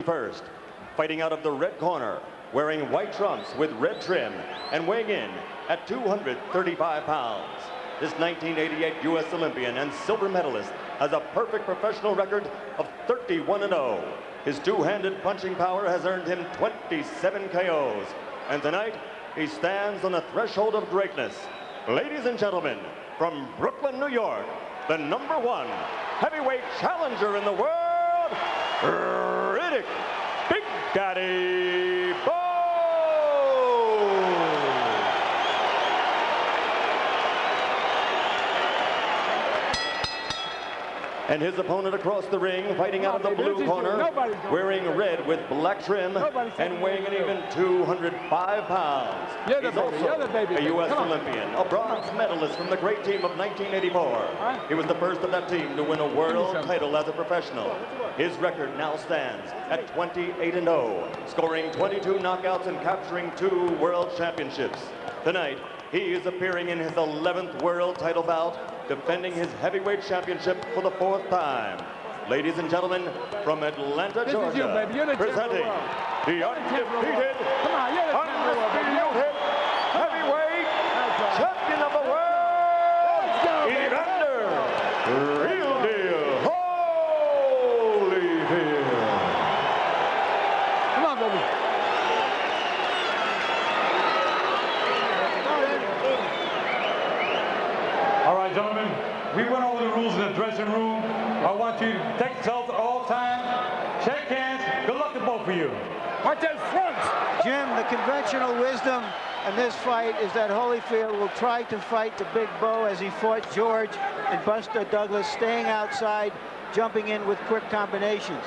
First, fighting out of the red corner, wearing white trunks with red trim and weighing in at 235 pounds. This 1988 U.S. Olympian and silver medalist has a perfect professional record of 31-0. His two-handed punching power has earned him 27 KOs. And tonight, he stands on the threshold of greatness. Ladies and gentlemen, from Brooklyn, New York, the #1 heavyweight challenger in the world, Riddick Big Daddy Bowe! And his opponent across the ring, fighting out of the blue corner, wearing red with black trim and weighing an even 205 pounds. He's also a U.S. Olympian, a bronze medalist from the great team of 1984. He was the first of that team to win a world title as a professional. His record now stands at 28-0, scoring 22 knockouts and capturing 2 world championships. Tonight, he is appearing in his 11th world title bout, defending his heavyweight championship for the 4th time. Ladies and gentlemen, from Atlanta, Georgia, presenting the undefeated, undisputed heavyweight champion of the world, Evander Real Deal Holyfield. Come on, baby. All right, gentlemen, we went over the rules in the dressing room. I want you to take yourselves at all times, shake hands, good luck to both of you. Watch those fronts! Jim, the conventional wisdom in this fight is that Holyfield will try to fight the Big Bowe as he fought George and Buster Douglas, staying outside, jumping in with quick combinations.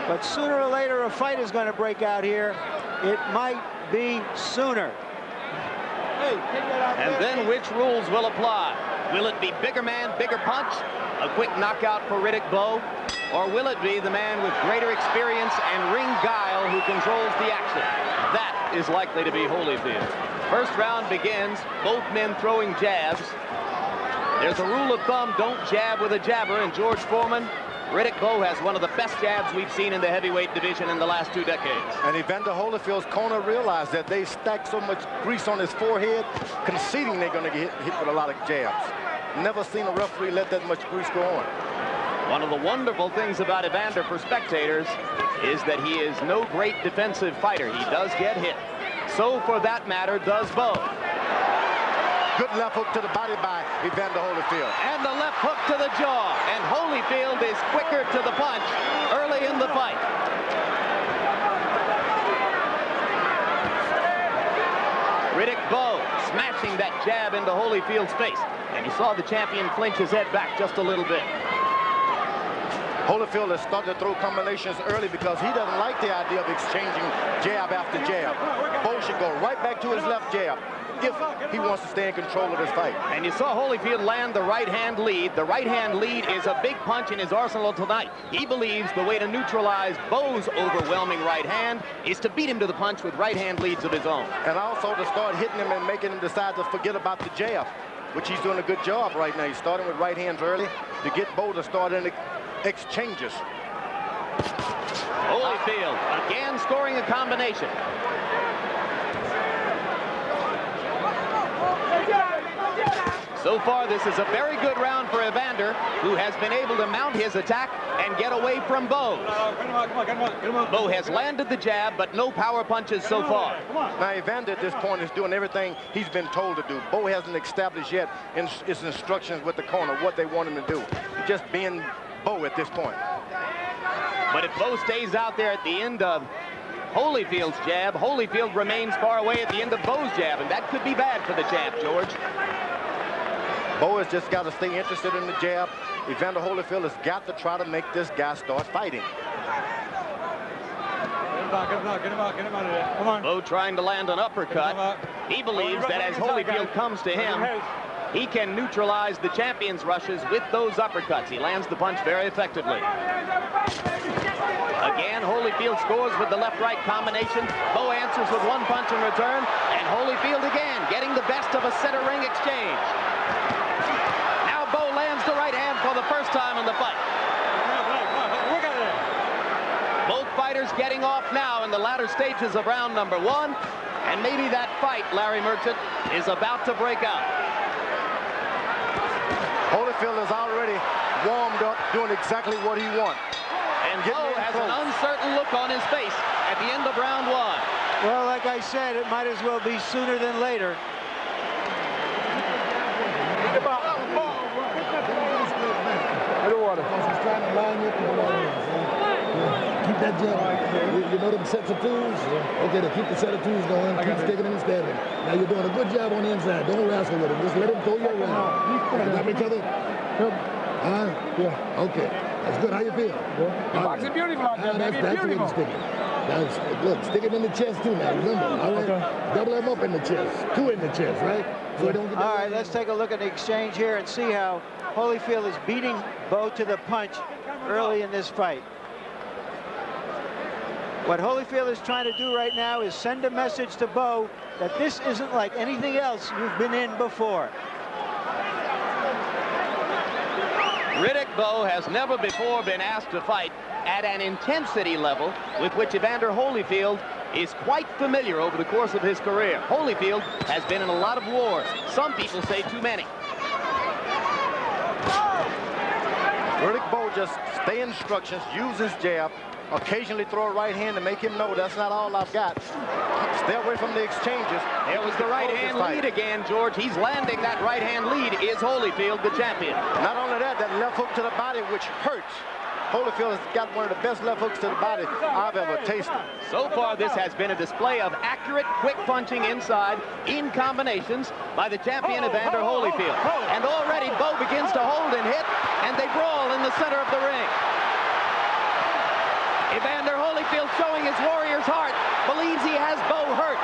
But sooner or later, a fight is going to break out here. It might be sooner. Hey, take that out and there. Then which rules will apply? Will it be bigger man, bigger punch, a quick knockout for Riddick Bowe, or will it be the man with greater experience and ring guile who controls the action? That is likely to be Holyfield. First round begins, both men throwing jabs. There's a rule of thumb, don't jab with a jabber, and George Foreman, Riddick Bowe has one of the best jabs we've seen in the heavyweight division in the last 2 decades. And Evander Holyfield's corner realized that they stacked so much grease on his forehead, conceding they're going to get hit with a lot of jabs. Never seen a referee let that much grease go on. One of the wonderful things about Evander for spectators is that he is no great defensive fighter. He does get hit. So, for that matter, does Bowe. Good left hook to the body by Evander Holyfield. And the left hook to the jaw. And Holyfield is quicker to the punch early in the fight. Riddick Bowe smashing that jab into Holyfield's face. And you saw the champion flinch his head back just a little bit. Holyfield has started to throw combinations early because he doesn't like the idea of exchanging jab after jab. Bowe should go right back to his left jab if he wants to stay in control of this fight. And you saw Holyfield land the right-hand lead. The right-hand lead is a big punch in his arsenal tonight. He believes the way to neutralize Bowe's overwhelming right hand is to beat him to the punch with right-hand leads of his own. And also to start hitting him and making him decide to forget about the jab, which he's doing a good job right now. He's starting with right hands early to get Bowe to start in the exchanges. Holyfield again scoring a combination. So far, this is a very good round for Evander, who has been able to mount his attack and get away from Bowe. Bowe has landed the jab, but no power punches so far. Now, Evander at this point is doing everything he's been told to do. Bowe hasn't established yet in his instructions with the corner what they want him to do. He's just being Bowe at this point. But if Bowe stays out there at the end of Holyfield's jab, Holyfield remains far away at the end of Bowe's jab, and that could be bad for the champ, George. Bowe has just got to stay interested in the jab. Evander Holyfield has got to try to make this guy start fighting. Get him out of there. Come on. Bowe trying to land an uppercut. He believes that as Holyfield comes to him, he can neutralize the champion's rushes with those uppercuts. He lands the punch very effectively. Again, Holyfield scores with the left-right combination. Bowe answers with one punch in return. And Holyfield again getting the best of a center ring exchange. Now Bowe lands the right hand for the first time in the fight. Both fighters fighters getting off now in the latter stages of round number 1. And maybe that fight, Larry Merchant, is about to break out. Holyfield is already warmed up, doing exactly what he wants. And Bowe has an uncertain look on his face at the end of round 1. Well, like I said, it might as well be sooner than later. Keep that jab. You know them sets of twos? Okay, to keep the set of twos going, keep sticking and standing. Now you're doing a good job on the inside. Don't wrestle with him. Just let him throw you around. Got each other? Yeah. Okay. That's good. How you feel? Boxing beautiful out there, baby. That's beautiful. Look, stick it in the chest too now. Remember, all right? Double him up in the chest. 2 in the chest, right? So don't get all right, let's take a look at the exchange here and see how Holyfield is beating Bowe to the punch early in this fight. What Holyfield is trying to do right now is send a message to Bowe that this isn't like anything else you've been in before. Riddick Bowe has never before been asked to fight at an intensity level with which Evander Holyfield is quite familiar over the course of his career. Holyfield has been in a lot of wars. Some people say too many. Riddick Bowe just stay instructions, use his jab, occasionally throw a right hand to make him know that's not all I've got. Stay away from the exchanges. There was the right hand lead again, George. He's landing that right hand lead. Is Holyfield the champion? Not only that, that left hook to the body, which hurts. Holyfield has got one of the best left hooks to the body I've ever tasted. So far, this has been a display of accurate, quick punching inside in combinations by the champion Evander Holyfield. And already Bowe begins to hold and hit, and they brawl in the center of the ring. Evander Holyfield, showing his warrior's heart, believes he has Bowe hurt.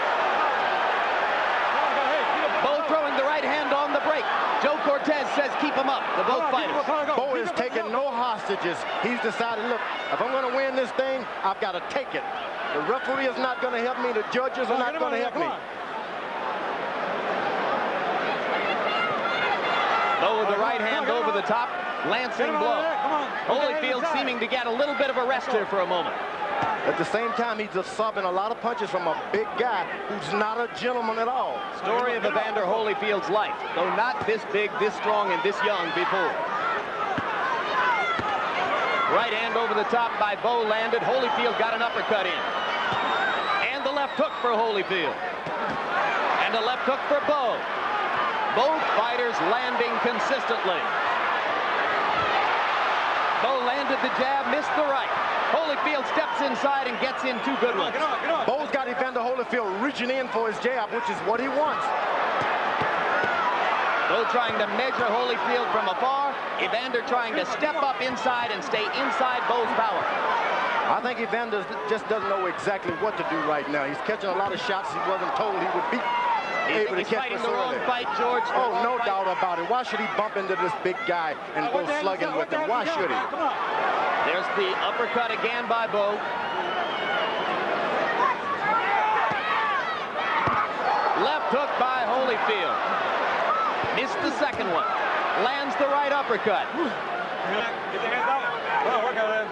Bowe throwing the right hand on the break. Joe Cortez says keep him up, the both fighters. Bowe is taking no hostages. He's decided, look, if I'm going to win this thing, I've got to take it. The referee is not going to help me. The judges are not going to help me. Bowe with the right hand over the top, lancing blow. Holyfield seeming to get a little bit of a rest here for a moment. At the same time, he's absorbing a lot of punches from a big guy who's not a gentleman at all. Story of Evander Holyfield's life, though not this big, this strong, and this young before. Right hand over the top by Bowe landed. Holyfield got an uppercut in. And the left hook for Holyfield. And the left hook for Bowe. Both fighters landing consistently. Bowe landed the jab, missed the right. Holyfield steps inside and gets in 2 good ones. Bowe's got Evander Holyfield reaching in for his jab, which is what he wants. Bowe trying to measure Holyfield from afar. Evander trying to step up inside and stay inside Bowe's power. I think Evander just doesn't know exactly what to do right now. He's catching a lot of shots he wasn't told he would be able to catch the wrong fight, George. Oh, no doubt about it. Why should he bump into this big guy and go slugging with him? Why should he? There's the uppercut again by Bowe. Left hook by Holyfield. Missed the second one. Lands the right uppercut. Get your hands out. Oh, work on it.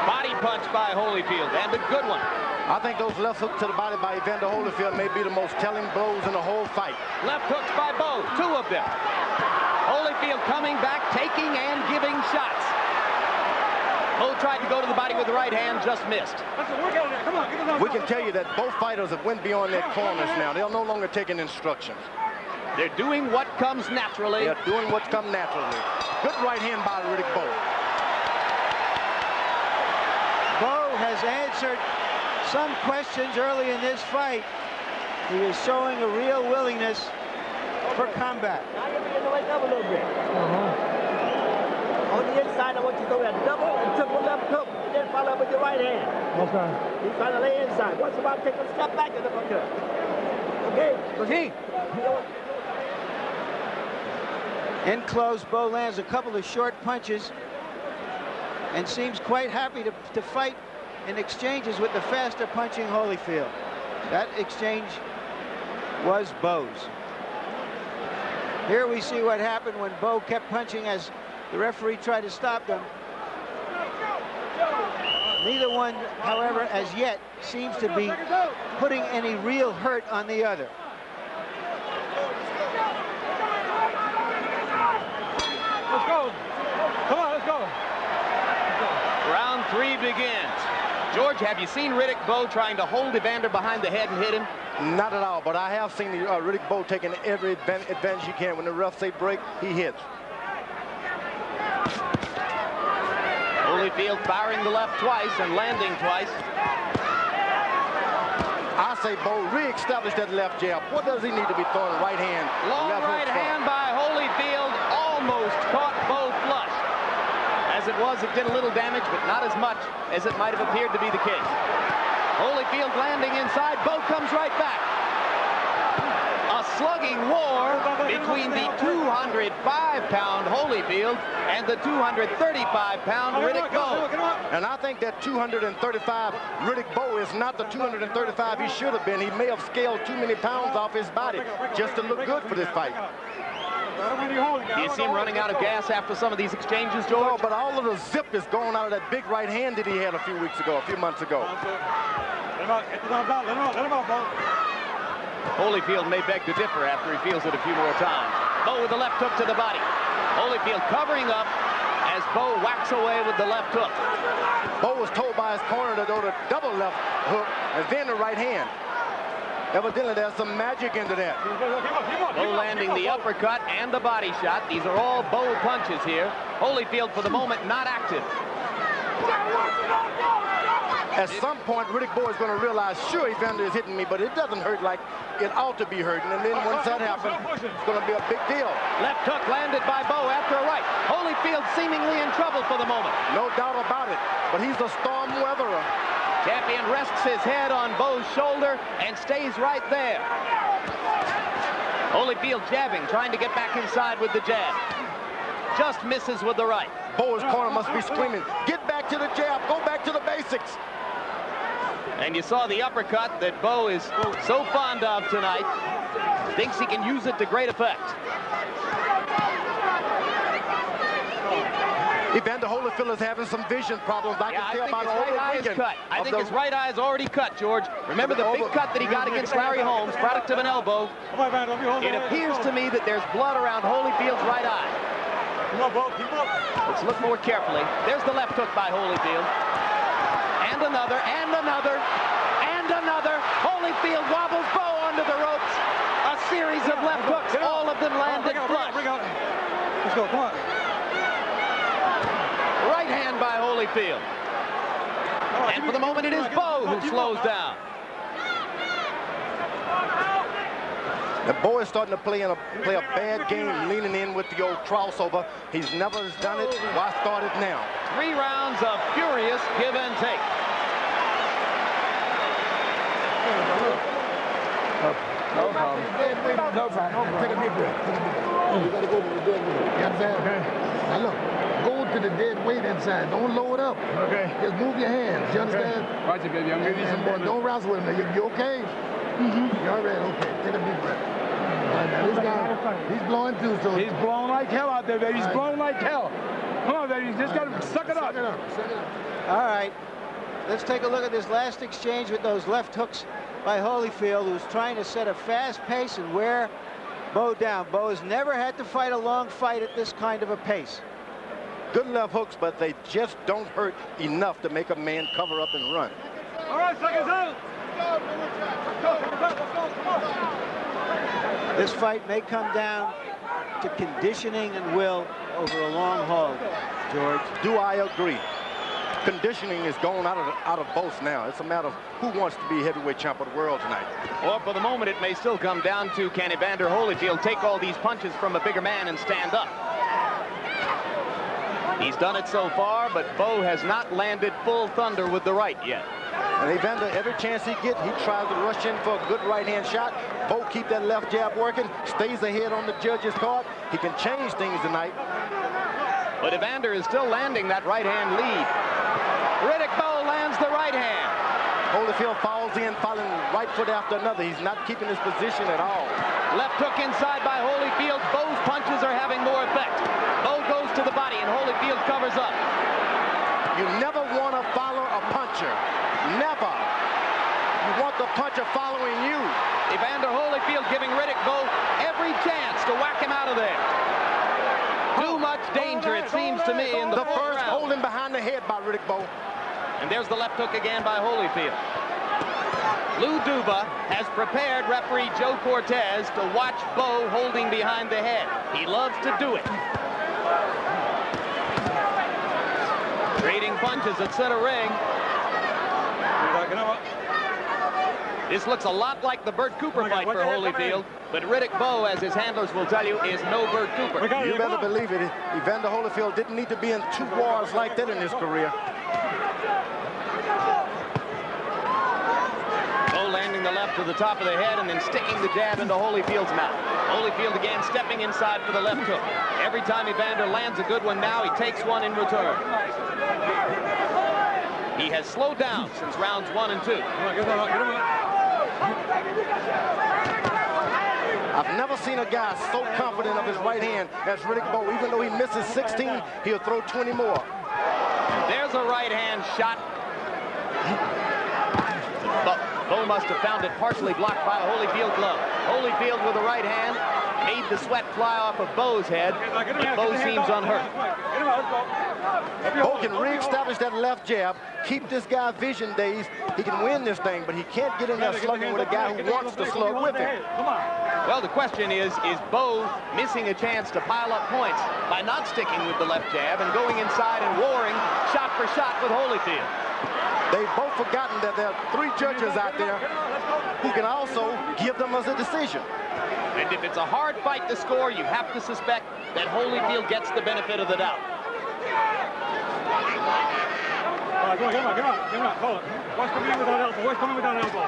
Body punch by Holyfield, and a good one. I think those left hooks to the body by Evander Holyfield may be the most telling blows in the whole fight. Left hooks by Bowe, 2 of them. Holyfield coming back, taking and giving shots. Bowe tried to go to the body with the right hand, just missed. We can tell you that both fighters have went beyond their corners now. They're no longer taking instructions. They're doing what comes naturally. They're doing what's come naturally. Good right hand by Riddick Bowe. Bowe has answered some questions early in this fight. He is showing a real willingness for combat. Now you're beginning to wake up a little bit. On the inside, I want you to go that double and triple left hook, and then follow up with your right hand. Okay. He's trying to lay inside. Once about take a step back and the uppercut. Okay? Proceed. In close, Bowe lands a couple of short punches and seems quite happy to fight in exchanges with the faster punching Holyfield. That exchange was Bowe's. Here we see what happened when Bowe kept punching as the referee tried to stop them. Neither one, however, as yet seems to be putting any real hurt on the other. Let's go. Come on, let's go. Round 3 begins. George, have you seen Riddick Bowe trying to hold Evander behind the head and hit him? Not at all, but I have seen Riddick Bowe taking every advantage he can. When the refs say break, he hits. Holyfield firing the left twice and landing twice. I say Bowe re-establish that left jab. What does he need to be throwing? Right hand. Long right hand by Holyfield almost caught Bowe flush. As it was, it did a little damage, but not as much as it might have appeared to be the case. Holyfield landing inside. Bowe comes right back. A slugging war between the 205-pound Holyfield and the 235-pound Riddick Bowe. And I think that 235 Riddick Bowe is not the 235 he should have been. He may have scaled too many pounds off his body just to look good for this fight. Do you see him running out of gas after some of these exchanges, George? No, but all of the zip is going out of that big right hand that he had a few months ago. Holyfield may beg to differ after he feels it a few more times. Bowe with the left hook to the body. Holyfield covering up as Bowe whacks away with the left hook. Bowe was told by his corner to go to double left hook and then the right hand. Evidently, there's some magic into that. Bowe landing the uppercut and the body shot. These are all Bowe punches here. Holyfield, for the moment, not active. At some point, Riddick Bowe is going to realize, sure, Evander is hitting me, but it doesn't hurt like it ought to be hurting. And then once that happens, it's going to be a big deal. Left hook landed by Bowe after a right. Holyfield seemingly in trouble for the moment. No doubt about it, but he's a storm weatherer. Champion rests his head on Bowe's shoulder and stays right there. Holyfield jabbing, trying to get back inside with the jab. Just misses with the right. Bowe's corner must be screaming, get back to the jab, go back to the basics. And you saw the uppercut that Bowe is so fond of tonight. Thinks he can use it to great effect. Evander Holyfield is having some vision problems. I can tell by the overweight. I think his right eye is already cut, George. Remember the big cut that he got against Larry Holmes, product of an elbow? It appears to me that there's blood around Holyfield's right eye. Let's look more carefully. There's the left hook by Holyfield. And another, and another, and another. Holyfield wobbles Bowe onto the ropes. A series of left hooks, all of them landed flush. Let's go, come on. Right hand by Holyfield. And for the moment, it is Bowe who slows down. The Bowe is starting to play a bad game, leaning in with the old crossover. He's never done it. Why start it now? 3 rounds of furious give and take. No problem. No problem. Take a deep breath. You got to go to the dead weight. You understand? Okay. Now look, go to the dead weight inside. Don't load up. Okay. Just move your hands. You understand? Okay. Watch it, baby. I'm giving you some more. Don't wrestle with him. You okay? You all right? Okay. Take a deep breath. Now, this guy, he's blowing too, so... He's blowing like hell out there, baby. He's blowing like hell. Come on, baby. You just got to suck it up. Suck it up. Suck it up. All right. Let's take a look at this last exchange with those left hooks by Holyfield, who's trying to set a fast pace and wear Bowe down. Bowe has never had to fight a long fight at this kind of a pace. Good left hooks, but they just don't hurt enough to make a man cover up and run. All right, seconds out. This fight may come down to conditioning and will over a long haul, George. Do I agree? Conditioning is going out of both now. It's a matter of who wants to be heavyweight champ of the world tonight. Or for the moment, it may still come down to, can Evander Holyfield take all these punches from a bigger man and stand up? He's done it so far, but Bowe has not landed full thunder with the right yet. And Evander, every chance he gets, he tries to rush in for a good right-hand shot. Bowe keep that left jab working, stays ahead on the judge's card. He can change things tonight. But Evander is still landing that right-hand lead. Riddick Bowe lands the right hand. Holyfield falls in, falling right foot after another. He's not keeping his position at all. Left hook inside by Holyfield. Bowe's punches are having more effect. Bowe goes to the body, and Holyfield covers up. You never want to follow a punch puncher following you. Evander Holyfield giving Riddick Bowe every chance to whack him out of there. Too much danger, it seems to me, in the first round. holding behind the head by Riddick Bowe. And there's the left hook again by Holyfield. Lou Duba has prepared referee Joe Cortez to watch Bowe holding behind the head. He loves to do it. Trading punches at center ring. This looks a lot like the Bert Cooper fight for Holyfield, but Riddick Bowe, as his handlers will tell you, is no Bert Cooper. You better believe it. Evander Holyfield didn't need to be in 2 wars like that in his career. Bowe landing the left to the top of the head and then sticking the jab into Holyfield's mouth. Holyfield again stepping inside for the left hook. Every time Evander lands a good one now, he takes one in return. He has slowed down since rounds 1 and 2. I've never seen a guy so confident of his right hand as Riddick Bowe. Even though he misses 16, he'll throw 20 more. There's a right hand shot. Bowe must have found it partially blocked by a Holyfield glove. Holyfield with the right hand made the sweat fly off of Bowe's head, but Bowe seems unhurt. Bowe can re-establish that left jab, keep this guy vision dazed. He can win this thing, but he can't get in there slugging with a guy who wants to slug with him. Well, the question is Bowe missing a chance to pile up points by not sticking with the left jab and going inside and warring shot for shot with Holyfield? They've both forgotten that there are 3 judges out there who can also give them as a decision. And if it's a hard fight to score, you have to suspect that Holyfield gets the benefit of the doubt. All right, come on, hold it. Watch coming in with that elbow, watch coming with that elbow.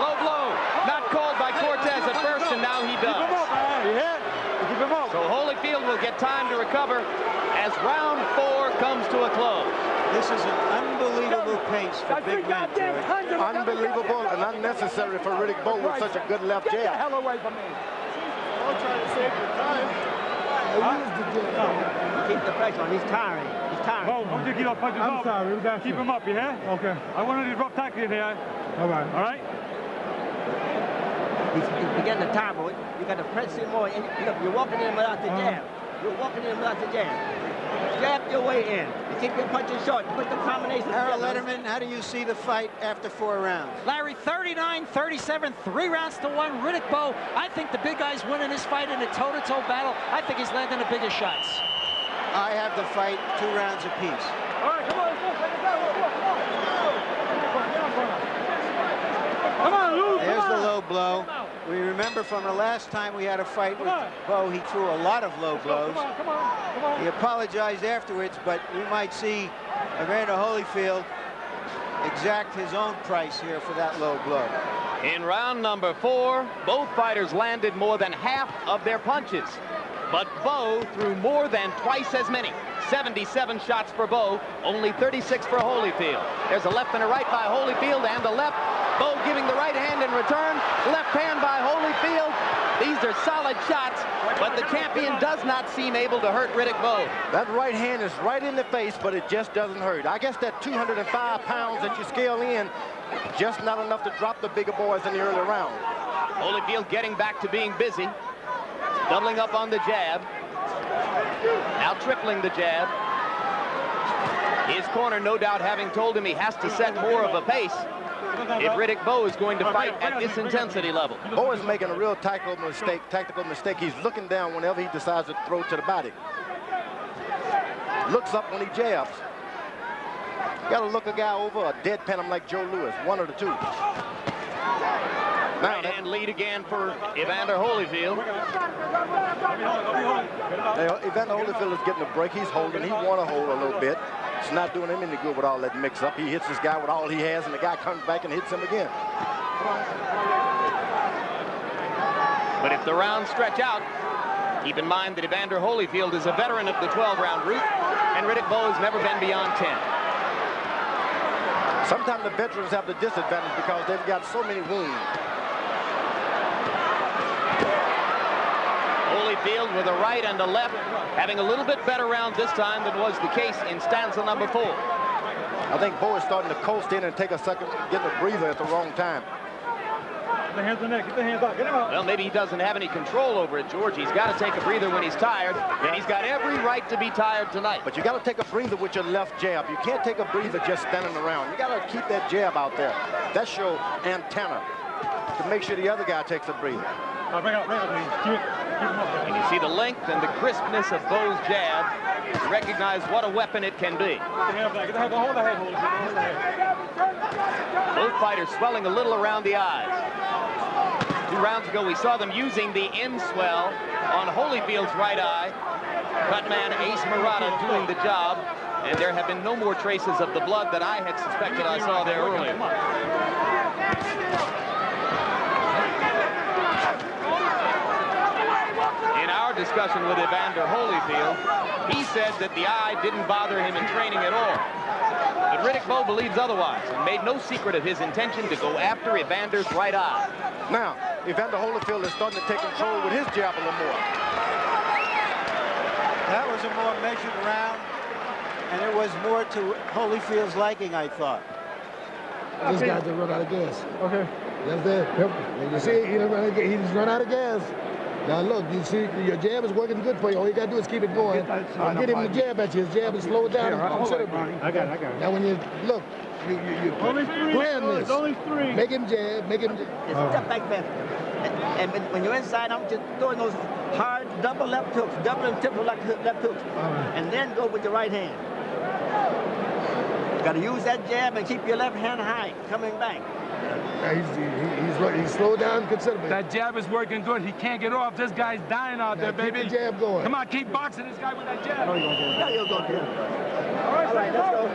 Low blow, not called by Cortez at first, and now he does. Keep him up, man. Yeah. Keep him up. So Holyfield will get time to recover as round 4 comes to a close. This is an unbelievable pace for big men, George. Unbelievable and unnecessary for Riddick Bowe with such a good left jab. Get the hell away from me. I'm trying to save your time. Keep the pressure on. He's tiring. He's tiring. Bo, I want you to keep up punches up. I'm sorry. Keep him up, you hear? Okay. I want these rough tackling here. All right. All right? He's beginning to tire, boy. You got to press him more. And look, you're walking in without the jab. You're walking in without the jab. Jab your way in. You keep your punches short. Put the combinations Harold together. Letterman, how do you see the fight after 4 rounds? Larry, 39-37, 3 rounds to 1. Riddick Bowe, I think the big guy's winning this fight in a toe-to-toe battle. I think he's landing the biggest shots. I have the fight 2 rounds apiece. All right, come on, let's go. Come on, Lou, There's the low blow. We remember from the last time we had a fight with Bowe, he threw a lot of low blows. Come on. He apologized afterwards, but we might see Evander Holyfield exact his own price here for that low blow. In round number 4, both fighters landed more than half of their punches. But Bowe threw more than twice as many. 77 shots for Bowe, only 36 for Holyfield. There's a left and a right by Holyfield and a left. Bowe giving the right hand in return. Left hand by Holyfield. These are solid shots, but the champion does not seem able to hurt Riddick Bowe. That right hand is right in the face, but it just doesn't hurt. I guess that 205 pounds that you scale in, just not enough to drop the bigger boys in the early round. Holyfield getting back to being busy. Doubling up on the jab. Now tripling the jab. His corner no doubt having told him he has to set more of a pace if Riddick Bowe is going to fight at this intensity level. Bowe is making a real tactical mistake. He's looking down whenever he decides to throw to the body. Looks up when he jabs. Got to look a guy over or deadpan him like Joe Louis, one of the two. Right hand lead again for Evander Holyfield. Evander Holyfield is getting a break. He's holding. He want to hold a little bit. It's not doing him any good with all that mix-up. He hits this guy with all he has, and the guy comes back and hits him again. But if the rounds stretch out, keep in mind that Evander Holyfield is a veteran of the 12-round route, and Riddick Bowe has never been beyond 10. Sometimes the veterans have the disadvantage because they've got so many wounds. Holyfield with a right and a left, having a little bit better round this time than was the case in stanza number 4. I think Bowe is starting to coast in and take a second, getting a breather at the wrong time. Get the hands on the neck. Get the hands out. Get him out. Well, maybe he doesn't have any control over it, George. He's got to take a breather when he's tired, and he's got every right to be tired tonight. But you got to take a breather with your left jab. You can't take a breather just standing around. You got to keep that jab out there. That's your antenna to make sure the other guy takes a breather. Bring out, keep him up. And you see the length and the crispness of Bowe's jab. You recognize what a weapon it can be. Get the hand back. Get the hand. Hold the head. Hold the head. Both fighters swelling a little around the eyes. 2 rounds ago, we saw them using the in swell on Holyfield's right eye. Cutman Ace Murata doing the job, and there have been no more traces of the blood that I had suspected I saw there earlier. In our discussion with Evander Holyfield, he said that the eye didn't bother him in training at all. But Riddick Bowe believes otherwise and made no secret of his intention to go after Evander's right eye. Now, Evander Holyfield is starting to take control with his jab a little more. That was a more measured round, and it was more to Holyfield's liking, I thought. This guy just run out of gas. Okay. That's it. You see, he just run out of gas. Now look, you see, your jab is working good for you. All you got to do is keep it going. Get him the jab at you. His jab is slow down considerably. I got it. Now when you look, you plan this. Only 3. Make him jab. Make him. Just step back there. And when you're inside, I'm just throwing those hard double left hooks, double and triple left hooks, and then go with your right hand. You got to use that jab and keep your left hand high, coming back. He's slowed down considerably. That jab is working good. He can't get off. This guy's dying out there, baby. Keep the jab going. Come on, keep boxing this guy with that jab. No, you're going to. All right, let's go.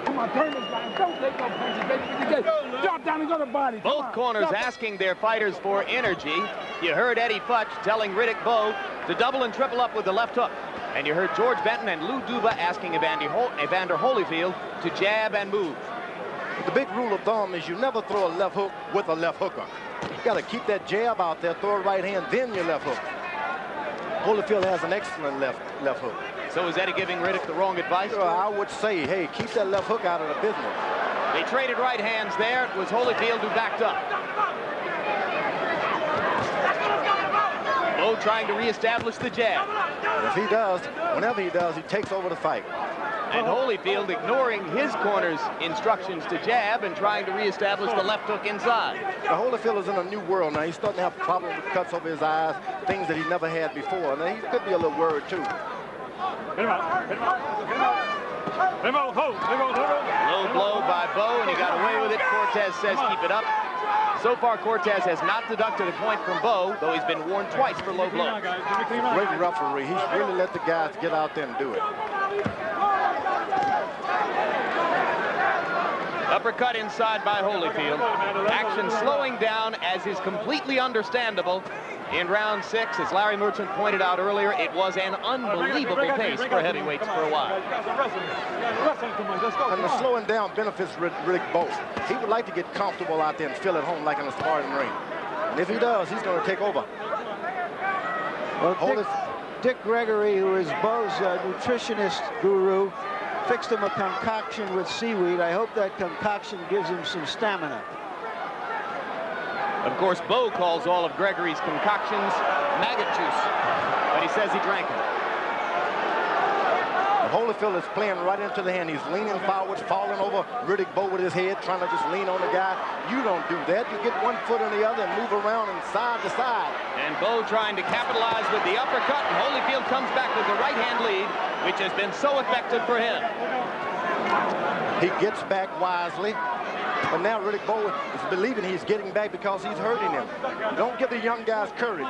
Come on, turn this guy. Don't take no punches, baby. Drop down and go to body. Both corners asking their fighters for energy. You heard Eddie Futch telling Riddick Bowe to double and triple up with the left hook. And you heard George Benton and Lou Duva asking Evander Holyfield to jab and move. The big rule of thumb is you never throw a left hook with a left hooker. You got to keep that jab out there, throw a right hand, then your left hook. Holyfield has an excellent left hook. So is Eddie giving Riddick the wrong advice? I would say, hey, keep that left hook out of the business. They traded right hands there. It was Holyfield who backed up. Bowe trying to reestablish the jab. And if he does, whenever he does, he takes over the fight. And Holyfield ignoring his corner's instructions to jab and trying to reestablish the left hook inside. Now, Holyfield is in a new world now. He's starting to have problems with cuts over his eyes, things that he never had before. And he could be a little worried, too. Get him out. Get him out. Get him out. Get him out. Hold. Low blow by Bowe, and he got away with it. Cortez says keep it up. So far, Cortez has not deducted a point from Bowe, though he's been warned twice for low blows. Great referee. He's really let the guys get out there and do it. Uppercut inside by Holyfield. Action slowing down, as is completely understandable. In round 6, as Larry Merchant pointed out earlier, it was an unbelievable pace for heavyweights for a while. And the slowing down benefits Riddick Bowe. He would like to get comfortable out there and feel at home like in a sparring ring. And if he does, he's going to take over. Well, Dick Gregory, who is Bowe's nutritionist guru, fixed him a concoction with seaweed. I hope that concoction gives him some stamina. Of course, Bowe calls all of Gregory's concoctions maggot juice, but he says he drank it. Holyfield is playing right into the hand. He's leaning forward, falling over Riddick Bowe with his head, trying to just lean on the guy. You don't do that. You get one foot on the other and move around and side to side. And Bowe trying to capitalize with the uppercut, and Holyfield comes back with the right-hand lead, which has been so effective for him. He gets back wisely. But now Riddick Bowe is believing he's getting back because he's hurting him. Don't give the young guys courage.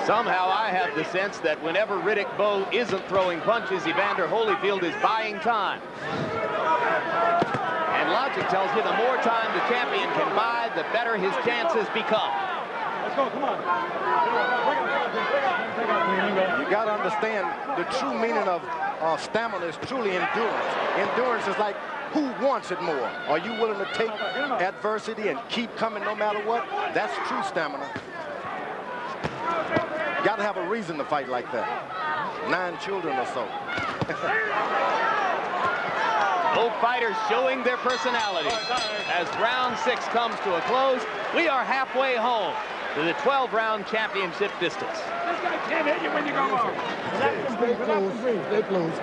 Somehow I have the sense that whenever Riddick Bowe isn't throwing punches, Evander Holyfield is buying time. And logic tells you the more time the champion can buy, the better his chances become. Let's go, come on. You got to understand the true meaning of stamina is truly endurance. Endurance is like, who wants it more? Are you willing to take adversity and keep coming no matter what? That's true stamina. Got to have a reason to fight like that. 9 children or so. Both fighters showing their personalities. As round 6 comes to a close, we are halfway home to the 12-round championship distance. This guy can't hit you when you go home. Stay close. Stay close.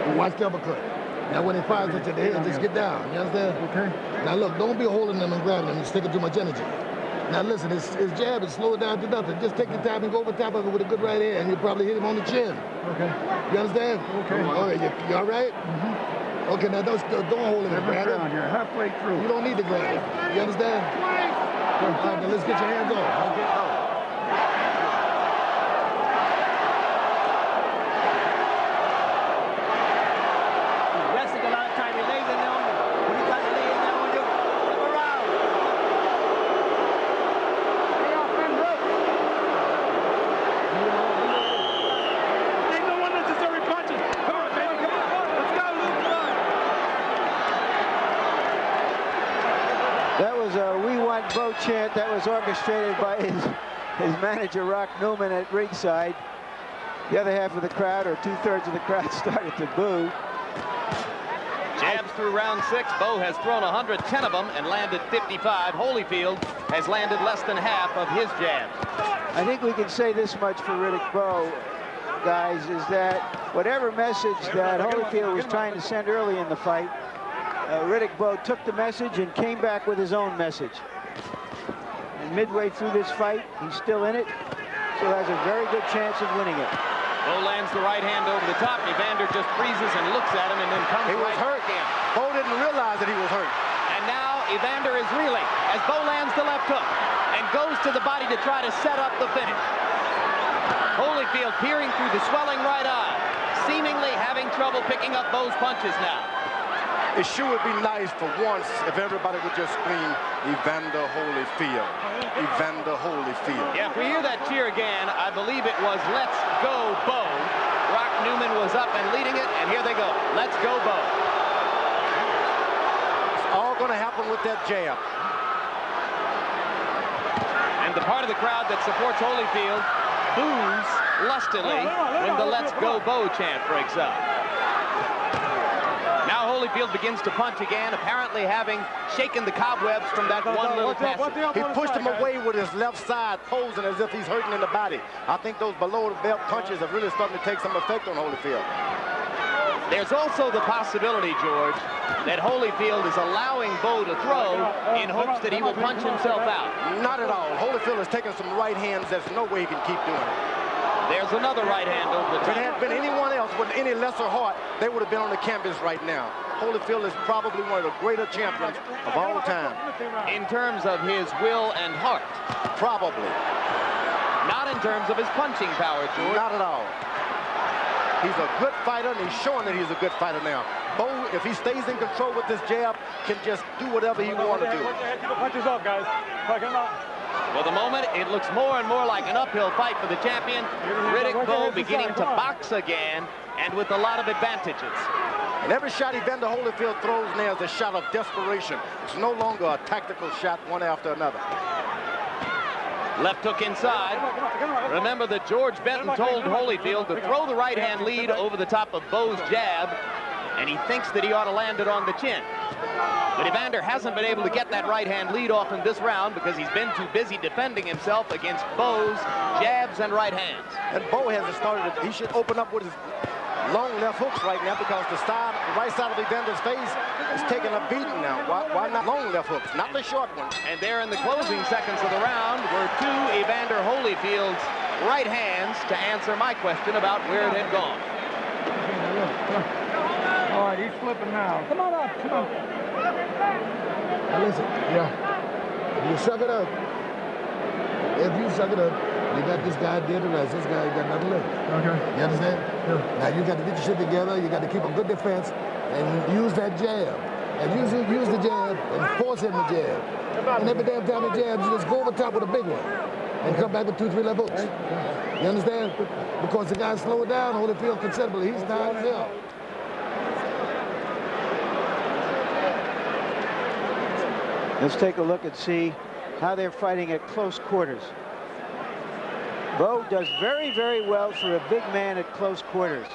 And watch the uppercut. Now, when he fires at your head, just get down. You understand? Okay. Now, look, don't be holding them and grabbing them and sticking too much energy. Now, listen, his jab is slowed down to nothing. Just take your time and go over top of it with a good right hand, and you probably hit him on the chin. Okay. You understand? Okay. All right, you all right? Mm-hmm. Okay, now don't hold him and grab him. You're halfway through. You don't need to grab him. You understand? All right, now let's get your hands off. Okay. Bowe chant that was orchestrated by his manager, Rock Newman, at ringside. The other half of the crowd, or 2/3 of the crowd, started to boo. Jabs through round 6. Bowe has thrown 110 of them and landed 55. Holyfield has landed less than half of his jabs. I think we can say this much for Riddick Bowe, guys, is that whatever message that Holyfield was trying to send early in the fight, Riddick Bowe took the message and came back with his own message. And midway through this fight, he's still in it, so has a very good chance of winning it. Bowe lands the right hand over the top. Evander just freezes and looks at him and then comes he was hurt again. Bowe didn't realize that he was hurt. And now Evander is reeling as Bowe lands the left hook and goes to the body to try to set up the finish. Holyfield peering through the swelling right eye, seemingly having trouble picking up Bowe's punches now. It sure would be nice for once if everybody would just scream, Evander Holyfield. Evander Holyfield. Yeah, if we hear that cheer again, I believe it was Let's Go Bowe. Rock Newman was up and leading it, and here they go. Let's go Bowe. It's all going to happen with that jab. And the part of the crowd that supports Holyfield boos lustily when the Let's Go Bowe chant breaks out. Now Holyfield begins to punch again, apparently having shaken the cobwebs from that one little pass. He pushed him away with his left side, posing as if he's hurting in the body. I think those below-the-belt punches have really started to take some effect on Holyfield. There's also the possibility, George, that Holyfield is allowing Bowe to throw in hopes that he will punch himself out. Not at all. Holyfield has taken some right hands. There's no way he can keep doing it. There's another right hand over the top. If it had been anyone else with any lesser heart, they would have been on the canvas right now. Holyfield is probably one of the greater champions of all time. In terms of his will and heart? Probably. Not in terms of his punching power, George. Not at all. He's a good fighter, and he's showing that he's a good fighter now. Bowe, if he stays in control with this jab, can just do whatever he wants to do. Keep the punches off, guys. For the moment, it looks more and more like an uphill fight for the champion. Riddick Bowe beginning to box again, and with a lot of advantages. And every shot Evander Holyfield throws now is a shot of desperation. It's no longer a tactical shot one after another. Left hook inside. Remember that George Benton told Holyfield to throw the right-hand lead over the top of Bowe's jab, and he thinks that he ought to land it on the chin. But Evander hasn't been able to get that right-hand lead off in this round because he's been too busy defending himself against Bowe's jabs and right hands. And Bowe hasn't started. He should open up with his long left hooks right now because the right side of Evander's face is taking a beating now. Why not long left hooks, not the short ones? And there in the closing seconds of the round were two Evander Holyfield's right hands to answer my question about where it had gone. All right, he's flipping now. Come on up, come on. Now listen, you suck it up. If you suck it up, you got this guy dead to rest. This guy got nothing left. Okay. You understand? Yeah. Now you got to get your shit together. You got to keep a good defense and use that jab. And use the jab and force him to jab. And every damn time he jabs, you just go over top with a big one. and come back with 2-3 left hooks. You understand? Because the guy slowed down Holyfield considerably. He's tired as hell. Let's take a look and see how they're fighting at close quarters. Bowe does very, very well for a big man at close quarters.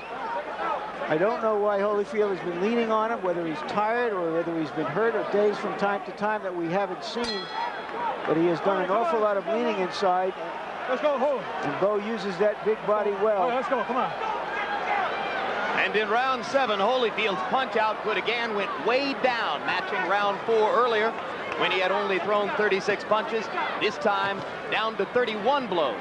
I don't know why Holyfield has been leaning on him, whether he's tired or whether he's been hurt or dazed from time to time that we haven't seen. But he has done an awful lot of leaning inside. Let's go, hold. And Bowe uses that big body well. All right, let's go, come on. And in round 7, Holyfield's punch output again went way down, matching round 4 earlier when he had only thrown 36 punches. This time down to 31 blows.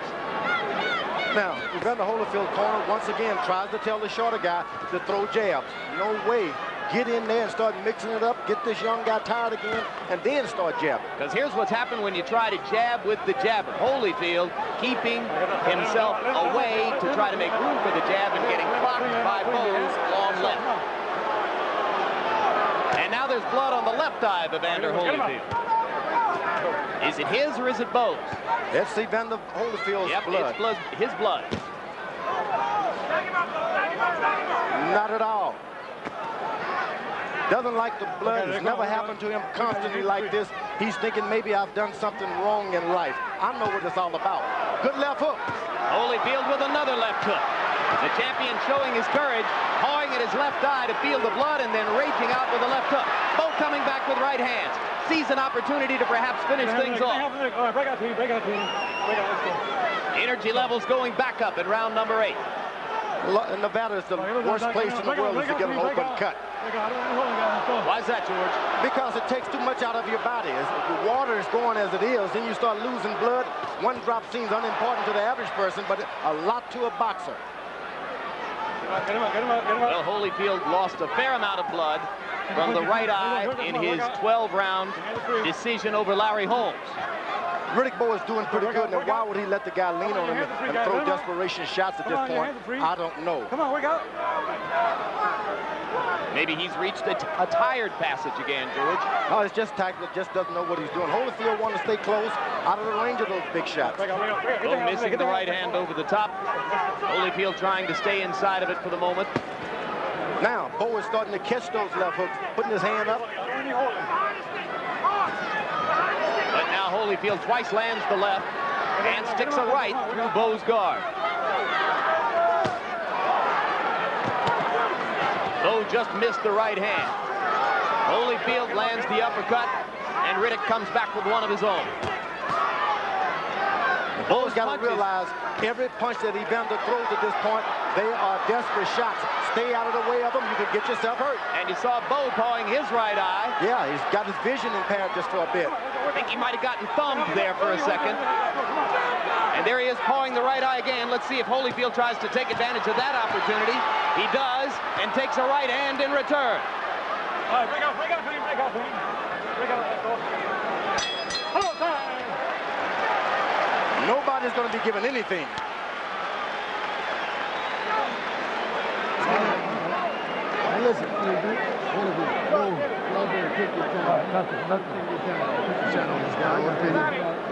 Now, Evander Holyfield corner once again tries to tell the shorter guy to throw jabs. No way. Get in there and start mixing it up, get this young guy tired again, and then start jabbing. Because here's what's happened when you try to jab with the jabber. Holyfield keeping himself away to try to make room for the jab and getting blocked by Bowe's long left. And now there's blood on the left eye of Evander Holyfield. Is it his or is it Bowe's? It's Evander Holyfield's blood. It's his blood. Not at all. Doesn't like the blood. It's never happened to him constantly like this. He's thinking maybe I've done something wrong in life. I know what it's all about. Good left hook. Holyfield with another left hook. The champion showing his courage, pawing at his left eye to feel the blood and then raging out with a left hook. Both coming back with right hands. Sees an opportunity to perhaps finish things off. Energy levels going back up in round number 8. Nevada is the worst place in the world to get an open cut. Why is that, George? Because it takes too much out of your body. As the water is going as it is, then you start losing blood. One drop seems unimportant to the average person, but a lot to a boxer. Well, Holyfield lost a fair amount of blood from the right eye in his 12-round decision over Larry Holmes. Riddick Bowe is doing pretty good. Now, why would he let the guy lean on him and throw desperation shots at this point? I don't know. Come on, wake up. Maybe he's reached a tired passage again, George. No, it's just tactical. Just doesn't know what he's doing. Holyfield wants to stay close, out of the range of those big shots. Bowe missing the right hand over the top. Holyfield trying to stay inside of it for the moment. Now, Bowe is starting to catch those left hooks, putting his hand up. But now Holyfield twice lands the left and sticks a right through Bowe's guard. Bowe just missed the right hand. Holyfield lands the uppercut, and Riddick comes back with one of his own. Bowe's got to realize every punch that Evander throws at this point, they are desperate shots. Stay out of the way of them, you can get yourself hurt. And you saw Bowe pawing his right eye. Yeah, he's got his vision impaired just for a bit. I think he might have gotten thumbed there for a second. And there he is pawing the right eye again. Let's see if Holyfield tries to take advantage of that opportunity. He does, and takes a right hand in return. All right, break out, break out, break out, break out, let's go. Hello, time. Nobody's going to be given anything. Now listen,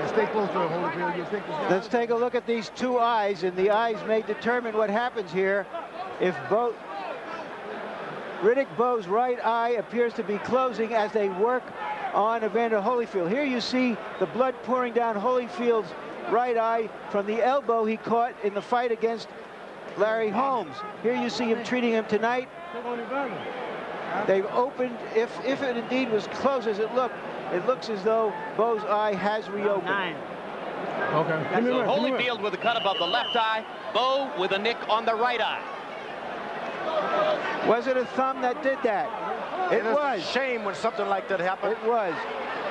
stay close to him, Holyfield. You'll take this guy. Let's take a look at these two eyes, and the eyes may determine what happens here. If Riddick Bowe's right eye appears to be closing as they work on Evander Holyfield. Here you see the blood pouring down Holyfield's right eye from the elbow he caught in the fight against Larry Holmes. Here you see him treating him tonight. They've opened, if it indeed was closed as it looks as though Bowe's eye has reopened. Okay. So Holyfield with a cut above the left eye, Bowe with a nick on the right eye. Was it a thumb that did that? It was. It's a shame when something like that happened. It was.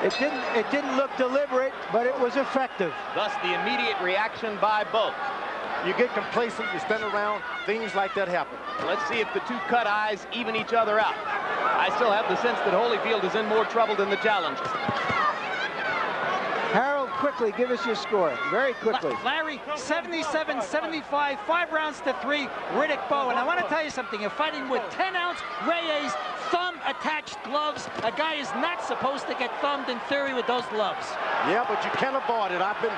It didn't look deliberate, but it was effective. Thus the immediate reaction by Bowe. You get complacent, you stand around, things like that happen. Let's see if the two cut eyes even each other out. I still have the sense that Holyfield is in more trouble than the challenger. Harold, quickly, give us your score. Very quickly. Larry, 77-75, 5 rounds to 3, Riddick Bowe. And I want to tell you something. You're fighting with 10-ounce Reyes thumb-attached gloves. A guy is not supposed to get thumbed in theory with those gloves. Yeah, but you can't avoid it. I've been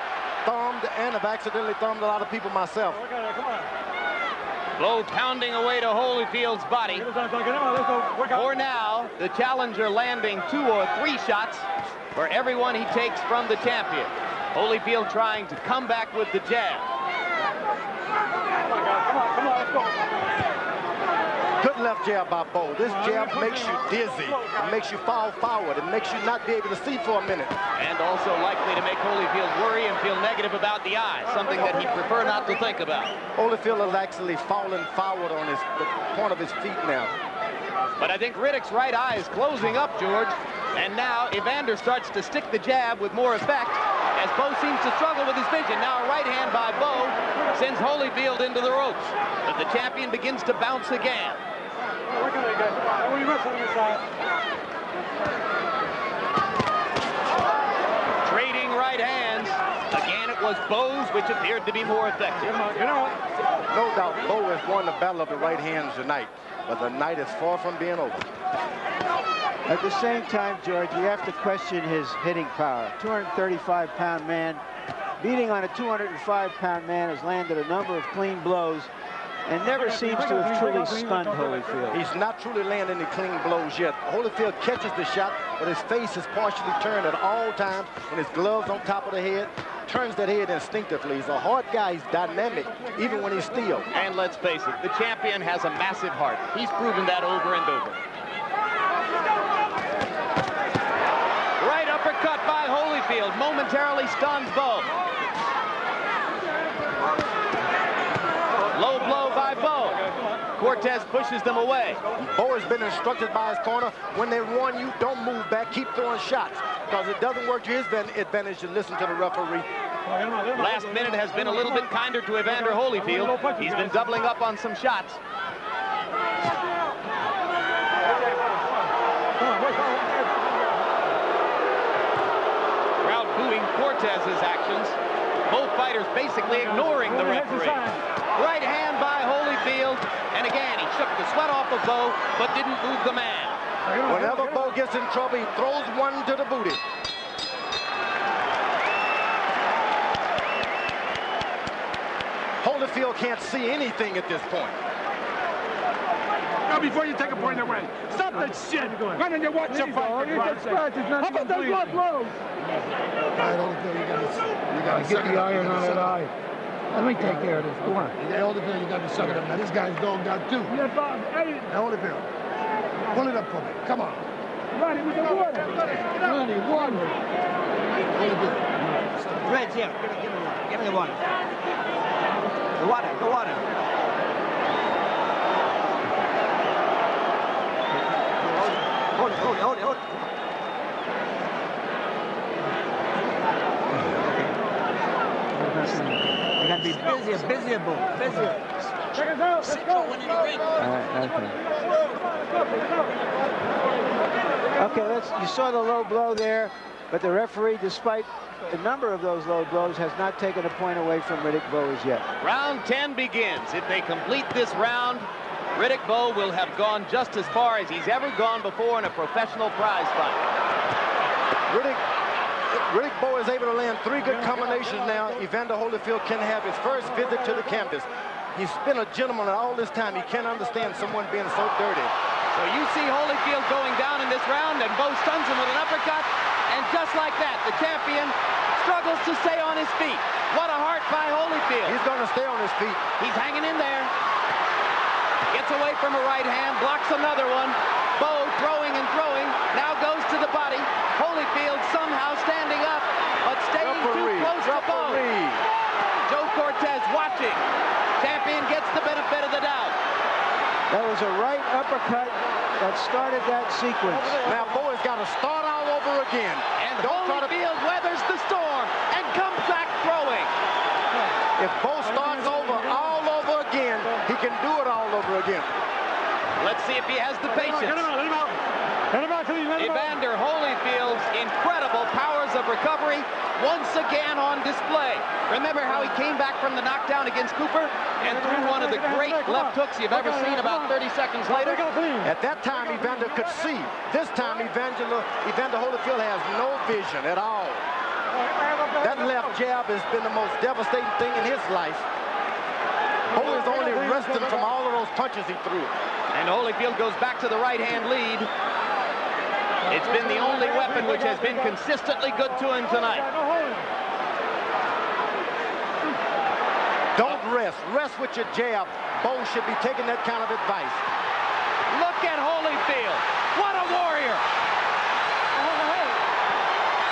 thumbed and have accidentally thumbed a lot of people myself. Bowe pounding away to Holyfield's body. For now, the challenger landing 2 or 3 shots for everyone he takes from the champion. Holyfield trying to come back with the jab. Good left jab by Bowe. This jab makes you dizzy. It makes you fall forward. It makes you not be able to see for a minute. And also likely to make Holyfield worry and feel negative about the eye, something that he'd prefer not to think about. Holyfield is actually falling forward on the point of his feet now. But I think Riddick's right eye is closing up, George. And now Evander starts to stick the jab with more effect as Bowe seems to struggle with his vision. Now a right hand by Bowe sends Holyfield into the ropes. But the champion begins to bounce again. Trading right hands. Again, it was Bowe's, which appeared to be more effective. No doubt Bowe has won the battle of the right hands tonight, but the night is far from being over. At the same time, George, we have to question his hitting power. 235-pound man, beating on a 205-pound man, has landed a number of clean blows and never seems to have truly stunned Holyfield. He's not truly landing any clean blows yet. Holyfield catches the shot, but his face is partially turned at all times, and his gloves on top of the head. Turns that head instinctively. He's a hard guy. He's dynamic, even when he's still. And let's face it, the champion has a massive heart. He's proven that over and over. Right uppercut by Holyfield momentarily stuns Bowe. Low blow by Bowe. Cortez pushes them away. Bowe has been instructed by his corner, when they warn you, don't move back, keep throwing shots. Because it doesn't work to his advantage to listen to the referee. Last minute has been a little bit kinder to Evander Holyfield. He's been doubling up on some shots. Crowd booing Cortez's actions. Both fighters basically ignoring the referee. Right hand by Holyfield, and again, he shook the sweat off of Bowe, but didn't move the man. Whenever Bowe gets in trouble, he throws one to the booty. Holyfield can't see anything at this point. Now, before you take a point away, stop that shit. Why don't you watch your fight? How about those blood blows? I don't think you gotta get the iron on that eye. Let me take care of this. Go on. Holyfield, you got to suck it up. Now, this guy's dogged out, too. Yeah, Bob. Hey. Holyfield, pull it up for me. Come on. Ronnie, with the water. Ronnie, water. Holyfield. Red's here. Give me the water. The water. The water. Hold it. You got to be busier. Check us out. Let's go. Okay, you saw the low blow there, but the referee, despite a number of those low blows, has not taken a point away from Riddick Bowe as yet. Round 10 begins. If they complete this round, Riddick Bowe will have gone just as far as he's ever gone before in a professional prize fight. Riddick Bowe is able to land 3 good combinations now. Evander Holyfield can have his first visit to the canvas. He's been a gentleman all this time. He can't understand someone being so dirty. So you see Holyfield going down in this round, and Bowe stuns him with an uppercut. And just like that, the champion struggles to stay on his feet. What a heart by Holyfield. He's going to stay on his feet. He's hanging in there. Gets away from a right hand, blocks another one. Bowe throwing, now goes to the body. Holyfield somehow standing up, but staying too close to Bowe. Joe Cortez watching. Champion gets the benefit of the doubt. That was a right uppercut that started that sequence. Now Bowe has got to start all over again. And Holyfield weathers the storm and comes back throwing. If Bowe starts over all over again, he can do it all over again. Let's see if he has the patience. Let him out. Evander Holyfield's incredible powers of recovery once again on display. Remember how he came back from the knockdown against Cooper and threw one of the great left hooks you've ever seen about 30 seconds later? At that time, Evander could see. This time, Evander Holyfield has no vision at all. That left jab has been the most devastating thing in his life. Bowe is only resting from all of those punches he threw. And Holyfield goes back to the right-hand lead. It's been the only weapon which has been consistently good to him tonight. Don't rest. Rest with your jab. Bowe should be taking that kind of advice. Look at Holyfield. What a warrior.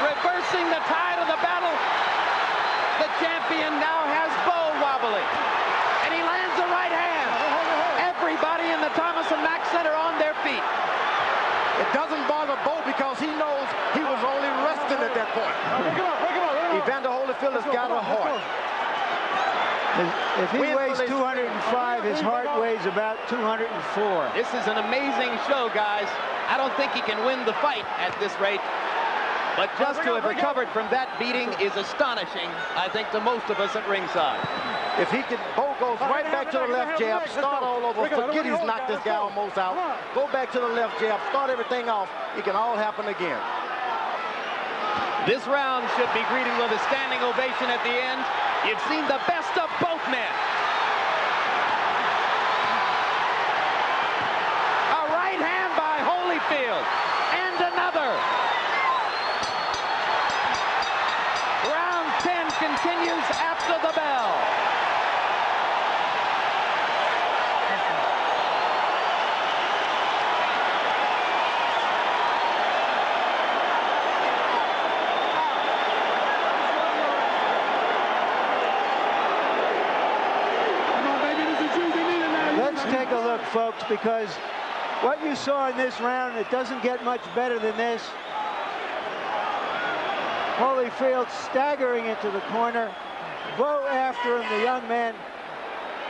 Reversing the tide of the battle. The champion now has Bowe wobbly. And he lands a right hand. Everybody in the Thomas & Mack Center on their feet. It doesn't bother Bowe because he knows he was only resting at that point. Evander Holyfield has got a heart. If he weighs 205, his heart weighs about 204. This is an amazing show, guys. I don't think he can win the fight at this rate. But just to have recovered from that beating is astonishing, I think, to most of us at ringside. If he can, Bowe goes right back to the left jab, start all over, forget he's knocked this guy almost out, go back to the left jab, start everything off, it can all happen again. This round should be greeted with a standing ovation at the end. You've seen the best of both men. A right hand by Holyfield, and another. Round 10 continues after the bell. Take a look, folks, because what you saw in this round, it doesn't get much better than this. Holyfield staggering into the corner. Bowe after him, the young man.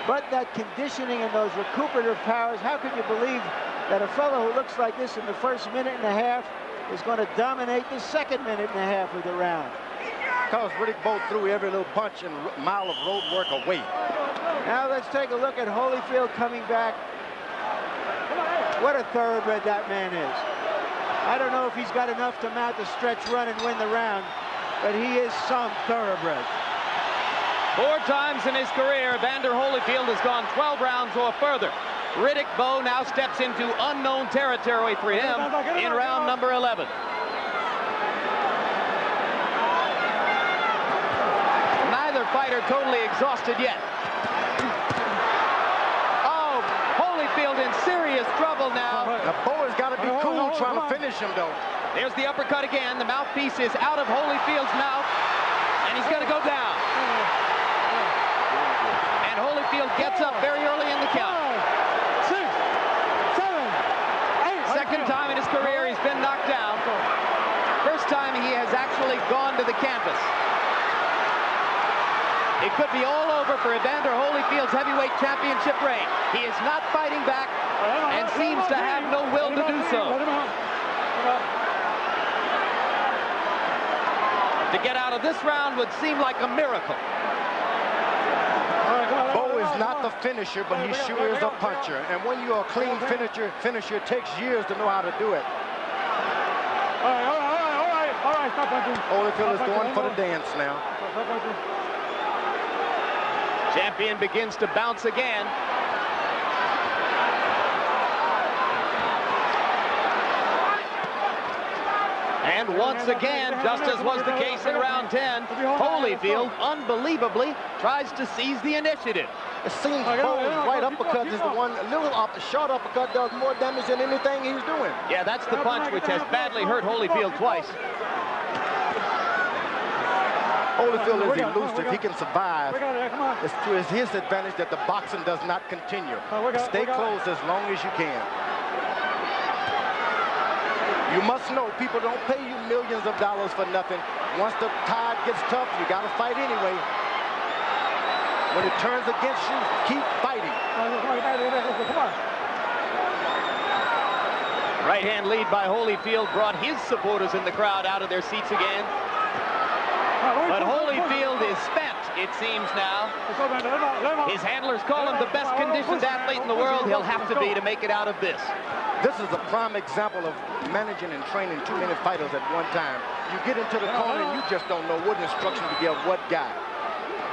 But that conditioning and those recuperative powers, how can you believe that a fellow who looks like this in the first minute and a half is going to dominate the second minute and a half of the round? Because Riddick Bowe threw every little punch and mile of road work away. Now let's take a look at Holyfield coming back. What a thoroughbred that man is. I don't know if he's got enough to mount the stretch run and win the round, but he is some thoroughbred. 4 times in his career, Evander Holyfield has gone 12 rounds or further. Riddick Bowe now steps into unknown territory for him in round number 11. Neither fighter totally exhausted yet. Oh, Holyfield in serious trouble now. Now, Bowe has got to be cool trying to finish him, though. There's the uppercut again. The mouthpiece is out of Holyfield's mouth, and he's going to go down. And Holyfield gets up very early in the count. 6, 7, 8. Second time in his career he's been knocked down. First time he has actually gone to the canvas. It could be all over for Evander Holyfield's heavyweight championship reign. He is not fighting back and seems to have no will to do so. To get out of this round would seem like a miracle. Bowe is not the finisher, but he sure is a puncher. And when you're a clean finisher, it takes years to know how to do it. All right, stop punching. Holyfield is going for the dance now. Stop punching. Champion begins to bounce again. And once again, just as was the case in round 10, Holyfield unbelievably tries to seize the initiative. It seems Bowe's right uppercut is the one, a little short uppercut does more damage than anything he's doing. Yeah, that's the punch which has badly hurt Holyfield twice. Holyfield is elusive. He can survive. It's to his advantage that the boxing does not continue. Stay close as long as you can. You must know people don't pay you millions of dollars for nothing. Once the tide gets tough, you got to fight anyway. When it turns against you, keep fighting. Right hand lead by Holyfield brought his supporters in the crowd out of their seats again. But Holyfield is spent, it seems now. His handlers call him the best conditioned athlete in the world. He'll have to be to make it out of this. This is a prime example of managing and training too many fighters at one time. you get into the corner and you just don't know what instruction to give what guy.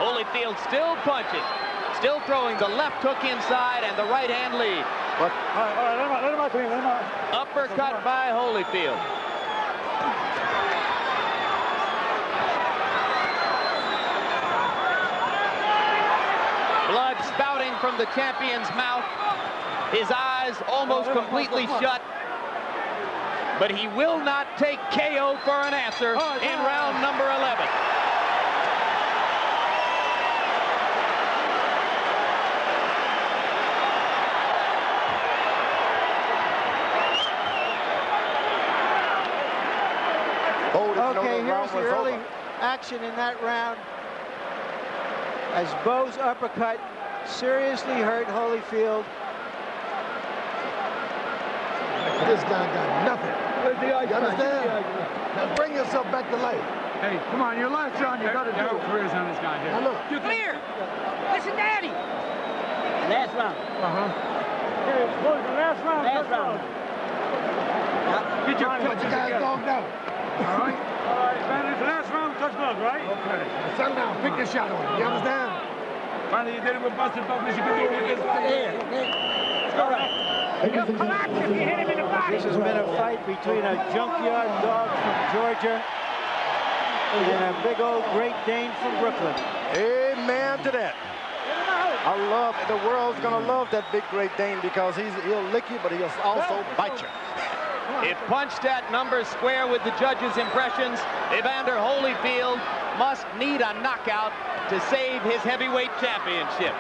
Holyfield still punching, still throwing the left hook inside and the right hand lead. But let him out, let him out. Uppercut by Holyfield. Blood spouting from the champion's mouth. His eyes almost completely shut. But he will not take KO for an answer in round number 11. Okay, here's the early action in that round. As Bowe's uppercut seriously hurt Holyfield. This guy got nothing. You understand? Now bring yourself back to life. Hey, come on, your last round, you got to do it. Careers on this guy here. Now look. Come here. Listen, Daddy. Last round. Hey, boys, the last round. Last round. Get your Put your guys dogged out. All right? All right, man, it's the last round, touch gloves, right? Okay. Now settle down. Pick your shot on it. You understand? Finally, you did it with Buster Douglas. You can do it with this guy. It's all right. This has been a fight between a junkyard dog from Georgia and a big old Great Dane from Brooklyn. Amen to that. The world's gonna love that big Great Dane because he'll lick you, but he'll also bite you. It punched at number square with the judges' impressions. Evander Holyfield must need a knockout to save his heavyweight championship.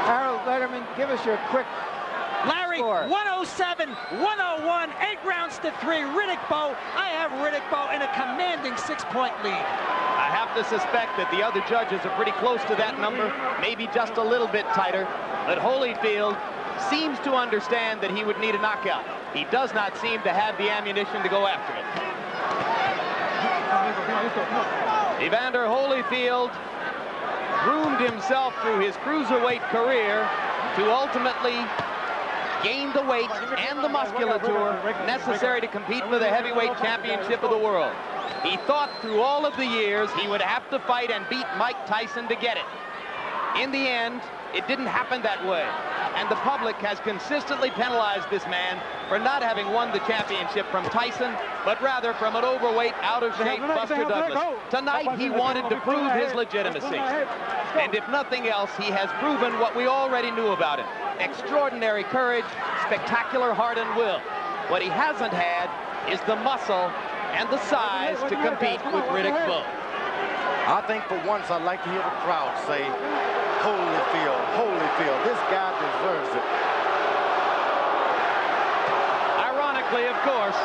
Harold Letterman, give us your quick Larry, score. 107, 101, 8 rounds to 3. Riddick Bowe. I have Riddick Bowe in a commanding 6-point lead. I have to suspect that the other judges are pretty close to that number, maybe just a little bit tighter. But Holyfield seems to understand that he would need a knockout. He does not seem to have the ammunition to go after it. Evander Holyfield groomed himself through his cruiserweight career to ultimately gain the weight and the musculature necessary to compete for the heavyweight championship of the world. He thought through all of the years he would have to fight and beat Mike Tyson to get it. In the end, it didn't happen that way. And the public has consistently penalized this man for not having won the championship from Tyson, but rather from an overweight, out-of-shape Buster Douglas. Tonight, he wanted to prove his legitimacy. And if nothing else, he has proven what we already knew about him. Extraordinary courage, spectacular heart and will. What he hasn't had is the muscle and the size to compete with Riddick Bowe. I think for once I'd like to hear the crowd say, Holyfield, Holyfield, this guy deserves it. Ironically, of course,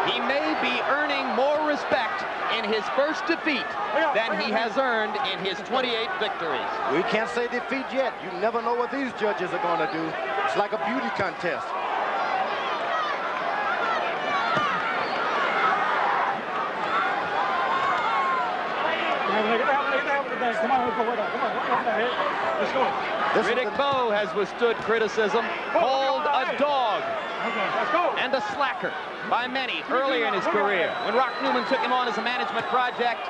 he may be earning more respect in his first defeat than he has earned in his 28 victories. We can't say defeat yet. You never know what these judges are going to do. It's like a beauty contest. Come on, let's go. Riddick Bowe has withstood criticism, called a dog and a slacker by many earlier in his career. When Rock Newman took him on as a management project,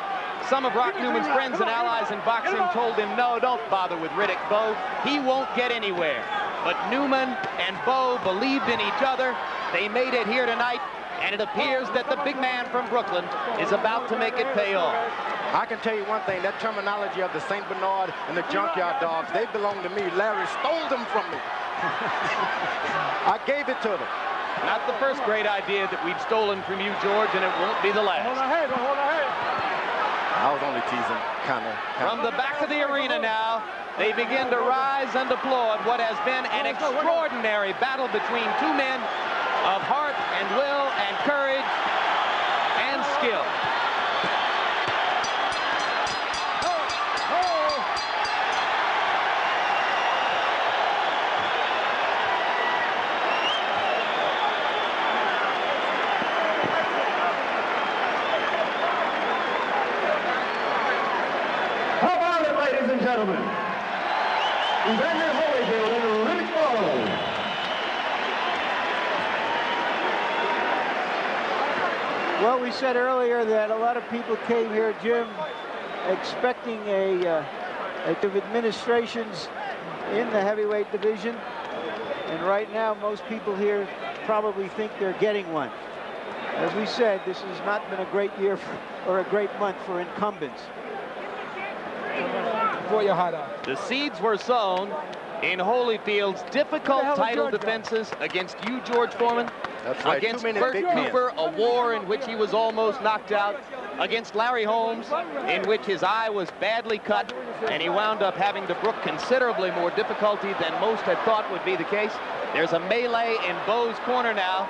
some of Rock Newman's friends and allies in boxing told him, no, don't bother with Riddick Bowe. He won't get anywhere. But Newman and Bowe believed in each other. They made it here tonight, and it appears that the big man from Brooklyn is about to make it pay off. I can tell you one thing, that terminology of the St. Bernard and the junkyard dogs, they belong to me. Larry stole them from me. I gave it to them. Not the first great idea that we've stolen from you, George, and it won't be the last. Hold on, hold on. I was only teasing, kind of. From the back of the arena now, they begin to rise and applaud what has been an extraordinary battle between two men of heart and will and courage and skill. How about it, ladies and gentlemen? Evander Holyfield and Riddick Bowe. we said earlier that a lot of people came here, Jim, expecting a administrations in the heavyweight division. And right now, most people here probably think they're getting one. As we said, this has not been a great year or a great month for incumbents. The seeds were sown in Holyfield's difficult title defenses against you, George Foreman. That's right. Against Bert Cooper, a war in which he was almost knocked out. Against Larry Holmes, in which his eye was badly cut, and he wound up having to brook considerably more difficulty than most had thought would be the case. There's a melee in Bowe's corner now.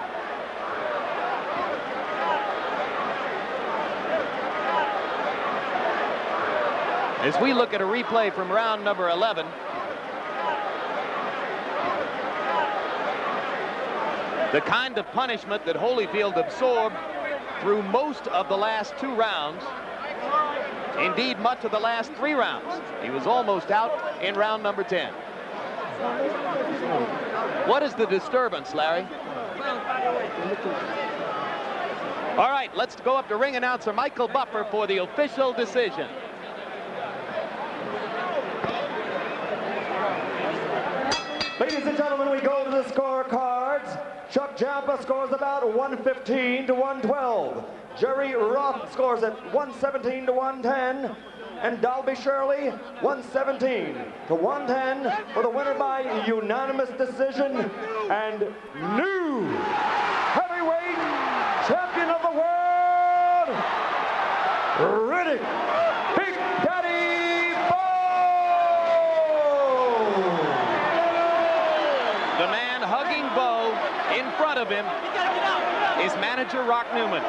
As we look at a replay from round number 11, the kind of punishment that Holyfield absorbed through most of the last 2 rounds, indeed much of the last 3 rounds. He was almost out in round number 10. What is the disturbance, Larry? All right, let's go up to ring announcer Michael Buffer for the official decision. Ladies and gentlemen, we go to the scorecards. Chuck Jampa scores about 115 to 112. Jerry Roth scores at 117 to 110. And Dalby Shirley, 117 to 110 for the winner by unanimous decision and new heavyweight champion of the world, Riddick Big Daddy Bowe. The man hugging Bowe in front of him is manager Rock Newman.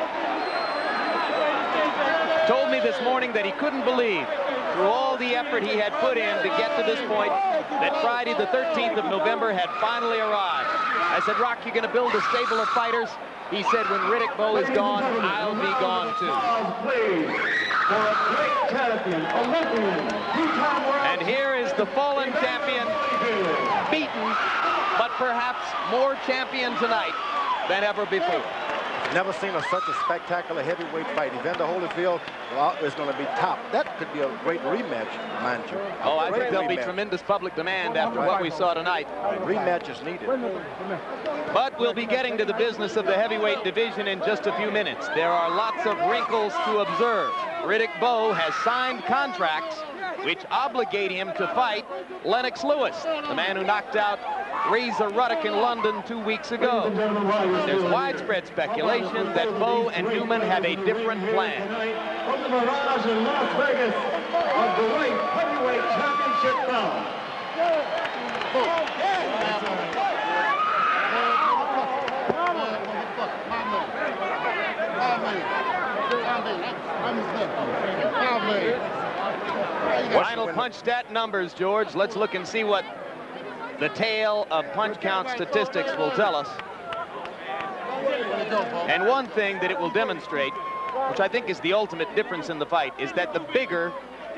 Told me this morning that he couldn't believe, through all the effort he had put in to get to this point, that Friday the 13th of November had finally arrived. I said, Rock, you're going to build a stable of fighters? He said, when Riddick Bowe is gone, I'll be gone too. And here is the fallen champion, beaten, but perhaps more champion tonight than ever before. Never seen such a spectacular heavyweight fight. Evander Holyfield is going to be top. That could be a great rematch, mind you. Oh, I think there'll be tremendous public demand after what we saw tonight. Rematch is needed. But we'll be getting to the business of the heavyweight division in just a few minutes. There are lots of wrinkles to observe. Riddick Bowe has signed contracts which obligate him to fight Lennox Lewis, the man who knocked out Razor Ruddock in London 2 weeks ago. There's widespread speculation that Bowe and Newman have a different plan. From the Mirage in Las Vegas, of the light heavyweight championship bout. Final punch stat numbers, George. Let's look and see what the tale of punch count statistics will tell us. And one thing that it will demonstrate, which I think is the ultimate difference in the fight, is that the bigger,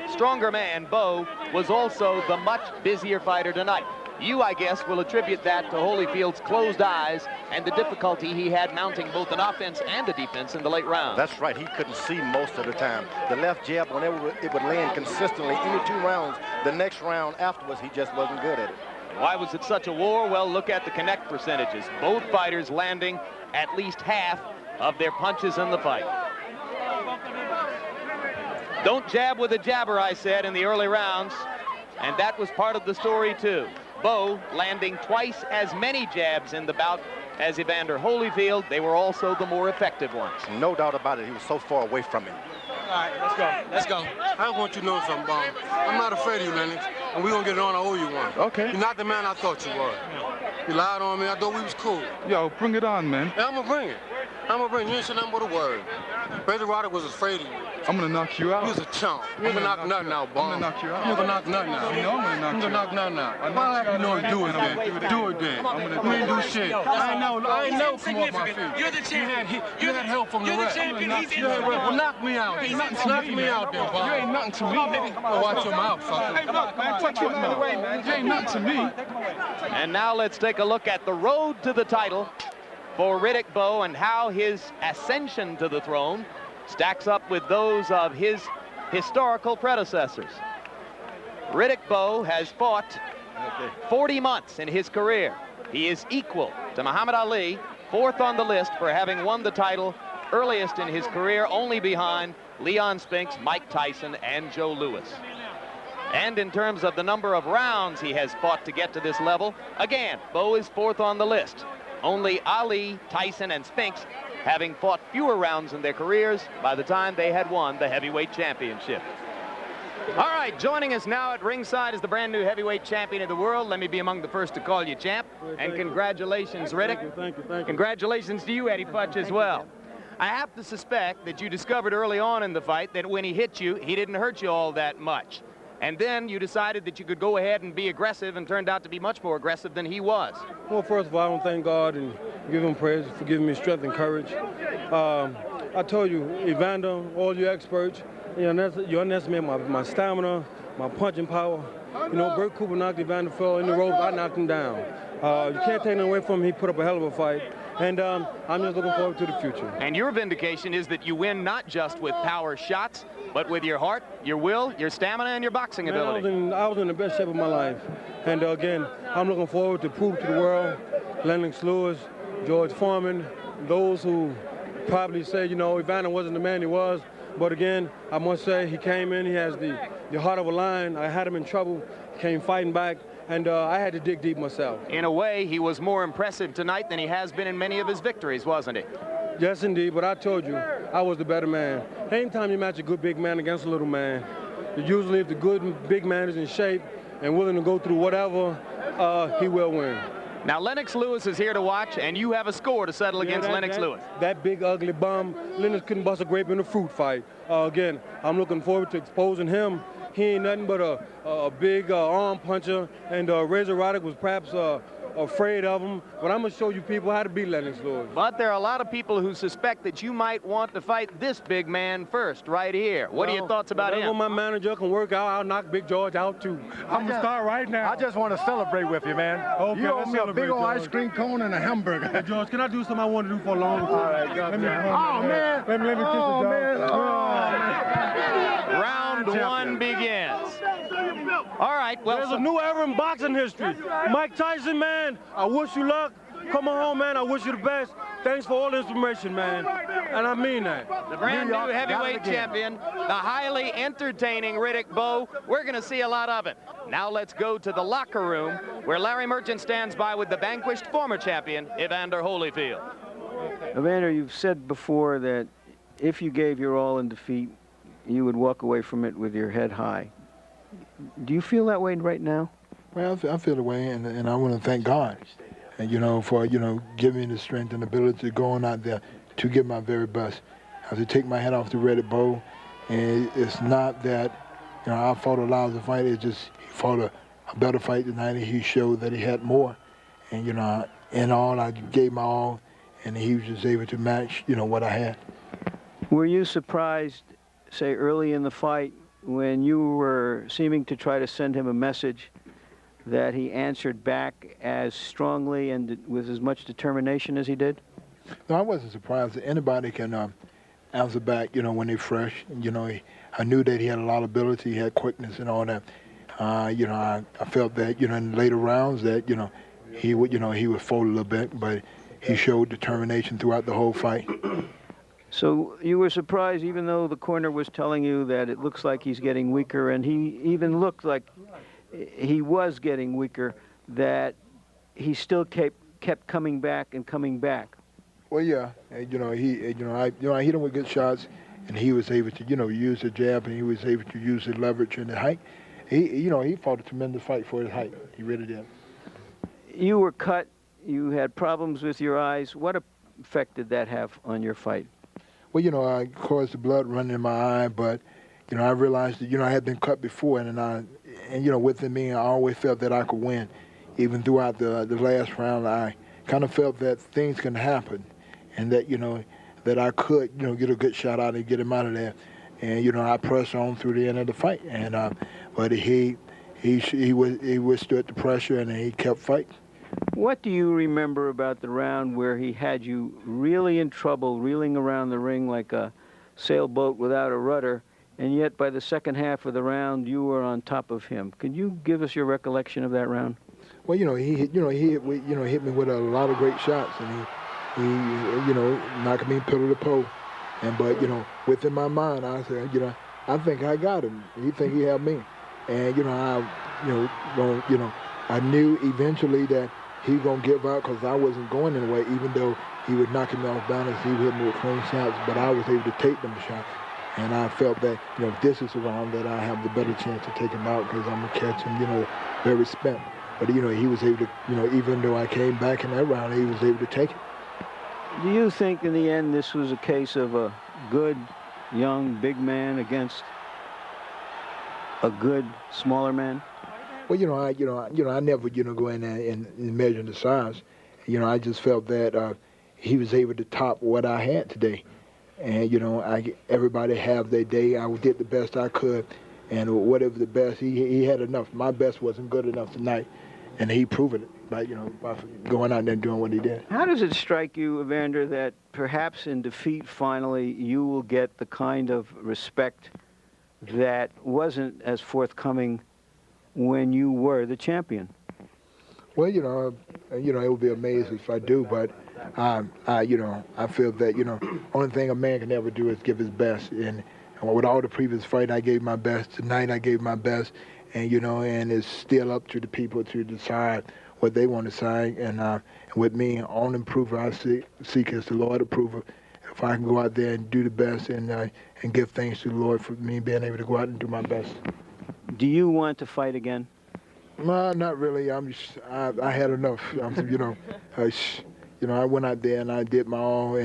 stronger man, Bowe, was also the much busier fighter tonight. You, I guess, will attribute that to Holyfield's closed eyes and the difficulty he had mounting both an offense and a defense in the late rounds. That's right. He couldn't see most of the time. The left jab, whenever it would land consistently, any 2 rounds, the next round afterwards, he just wasn't good at it. Why was it such a war? Well, look at the connect percentages. Both fighters landing at least half of their punches in the fight. Don't jab with a jabber, I said in the early rounds, and that was part of the story too. Bowe landing twice as many jabs in the bout as Evander Holyfield. They were also the more effective ones. No doubt about it. He was so far away from him. All right, let's go. Let's go. I want you to know something, Bob. I'm not afraid of you, Lennox, and we're going to get it on. I owe you one. Okay. You're not the man I thought you were. You lied on me. I thought we was cool. Yo, bring it on, man. Yeah, I'm going to bring it. I'm going to bring it. You ain't said nothing but a word. Razor Ruddock was afraid of you. I'm going to knock you out. You was a chump. You ain't going to knock nothing out, Bob. I'm going to knock you out. You ain't going to knock nothing out. You know I'm going to knock you out. Knock nothing out. Why you know do it then? Do it then. You ain't do shit. I ain't know come off my feet. You're the champion. You had help from the ref. Well, knock me out. Knock me out then, Bob. You ain't nothing to me, nigga. Well, watch your mouth, sucker. Hey, look, man, put you out of the way, man. You ain't nothing to me. And now let's take a look at the road to the title for Riddick Bowe and how his ascension to the throne stacks up with those of his historical predecessors. Riddick Bowe has fought 40 months in his career. He is equal to Muhammad Ali, 4th on the list for having won the title earliest in his career, only behind Leon Spinks, Mike Tyson, and Joe Louis. And in terms of the number of rounds he has fought to get to this level, again, Bowe is 4th on the list. Only Ali, Tyson, and Spinks having fought fewer rounds in their careers by the time they had won the heavyweight championship. All right, joining us now at ringside is the brand new heavyweight champion of the world. Let me be among the first to call you champ. And congratulations, Riddick. Thank you. Congratulations to you, Eddie Futch, as well. I have to suspect that you discovered early on in the fight that when he hit you, he didn't hurt you all that much. And then you decided that you could go ahead and be aggressive, and turned out to be much more aggressive than he was. Well, first of all, I want to thank God and give him praise for giving me strength and courage. I told you, Evander, all you experts, you underestimate my stamina, my punching power. You know, Bert Cooper knocked Evander Holyfield in the ropes. I knocked him down. You can't take nothing away from him. He put up a hell of a fight. And I'm just looking forward to the future. And your vindication is that you win not just with power shots, but with your heart, your will, your stamina, and your boxing ability. I was in the best shape of my life. And again, I'm looking forward to prove to the world, Lennox Lewis, George Foreman, those who probably say, you know, Evander wasn't the man he was. But again, I must say, he came in, he has the heart of a lion. I had him in trouble, came fighting back. And I had to dig deep myself. In a way, he was more impressive tonight than he has been in many of his victories, wasn't he? Yes, indeed, but I told you, I was the better man. Anytime you match a good big man against a little man, usually if the good big man is in shape and willing to go through whatever, he will win. Now, Lennox Lewis is here to watch, and you have a score to settle against Lennox Lewis. That big, ugly bum, Lennox couldn't bust a grape in a fruit fight. Again, I'm looking forward to exposing him. He ain't nothing but a big arm puncher, and Razor Roddick was perhaps afraid of him. But I'm going to show you people how to beat Lennox Lewis. But there are a lot of people who suspect that you might want to fight this big man first, right here. What are your thoughts about him? When my manager can work out, I'll knock Big George out, too. I'm going to start right now. I just want to celebrate with you, man. Okay, You owe me a big old ice cream cone and a hamburger. Hey, George, can I do something I want to do for a long time? All right, let me Let me kiss you, George. Round one begins. All right, well, there's a new era in boxing history. Mike Tyson, man, I wish you luck. Come on home, man. I wish you the best. Thanks for all the information, man. And I mean that. The brand new heavyweight champion, the highly entertaining Riddick Bowe. We're going to see a lot of it. Now let's go to the locker room where Larry Merchant stands by with the vanquished former champion, Evander Holyfield. Evander, you've said before that if you gave your all in defeat, you would walk away from it with your head high. Do you feel that way right now? Well, I feel the way, and I want to thank God, and for giving me the strength and ability to go on out there to give my very best. I have to take my hat off to Riddick Bowe, and it's not that I fought a lousy fight. It's just he fought a better fight tonight, and he showed that he had more. And in all, I gave my all, and he was just able to match what I had. Were you surprised, say, early in the fight, when you were seeming to try to send him a message, that he answered back as strongly and with as much determination as he did? No, I wasn't surprised that anybody can answer back, when they're fresh. I knew that he had a lot of ability, he had quickness and all that. I felt that, in the later rounds that, he would fold a little bit, but he showed determination throughout the whole fight. So you were surprised, even though the corner was telling you that it looks like he's getting weaker, and he even looked like he was getting weaker, that he still kept coming back and coming back. Well, yeah, I hit him with good shots, and he was able to, use the jab, and he was able to use the leverage and the height. He fought a tremendous fight for his height. He really did. You were cut. You had problems with your eyes. What effect did that have on your fight? Well, I caused the blood running in my eye, but, I realized that, I had been cut before, and within me, I always felt that I could win. Even throughout the last round, I kind of felt that things can happen, and that, that I could, get a good shot out and get him out of there. And, I pressed on through the end of the fight, and but he withstood the pressure, and he kept fighting. What do you remember about the round where he had you really in trouble, reeling around the ring like a sailboat without a rudder, and yet by the second half of the round you were on top of him? Could you give us your recollection of that round? Well, he hit me with a lot of great shots, and he knocked me pillar to post. But within my mind, I said, I think I got him. He think he had me, and I knew eventually that he gonna give out because I wasn't going anywhere. Even though he was knocking me off balance, he would hit me with clean shots, but I was able to take them shots. And I felt that, this is a round that I have the better chance to take him out because I'm gonna catch him, very spent. But he was able to, even though I came back in that round, he was able to take it. Do you think in the end this was a case of a good, young, big man against a good, smaller man? Well, I never, go in there and measure the size. I just felt that he was able to top what I had today. And, everybody have their day. I did the best I could. And whatever the best, he had enough. My best wasn't good enough tonight. And he proved it by, by going out there and doing what he did. How does it strike you, Evander, that perhaps in defeat finally you will get the kind of respect that wasn't as forthcoming when you were the champion? Well, it would be amazing if I do, but I feel that, only thing a man can ever do is give his best. And with all the previous fight, I gave my best. Tonight, I gave my best. And, and it's still up to the people to decide what they want to decide. And with me, on improver, I seek is the Lord approval. If I can go out there and do the best and give thanks to the Lord for me being able to go out and do my best. Do you want to fight again? No, not really. I had enough. I went out there and I did my all.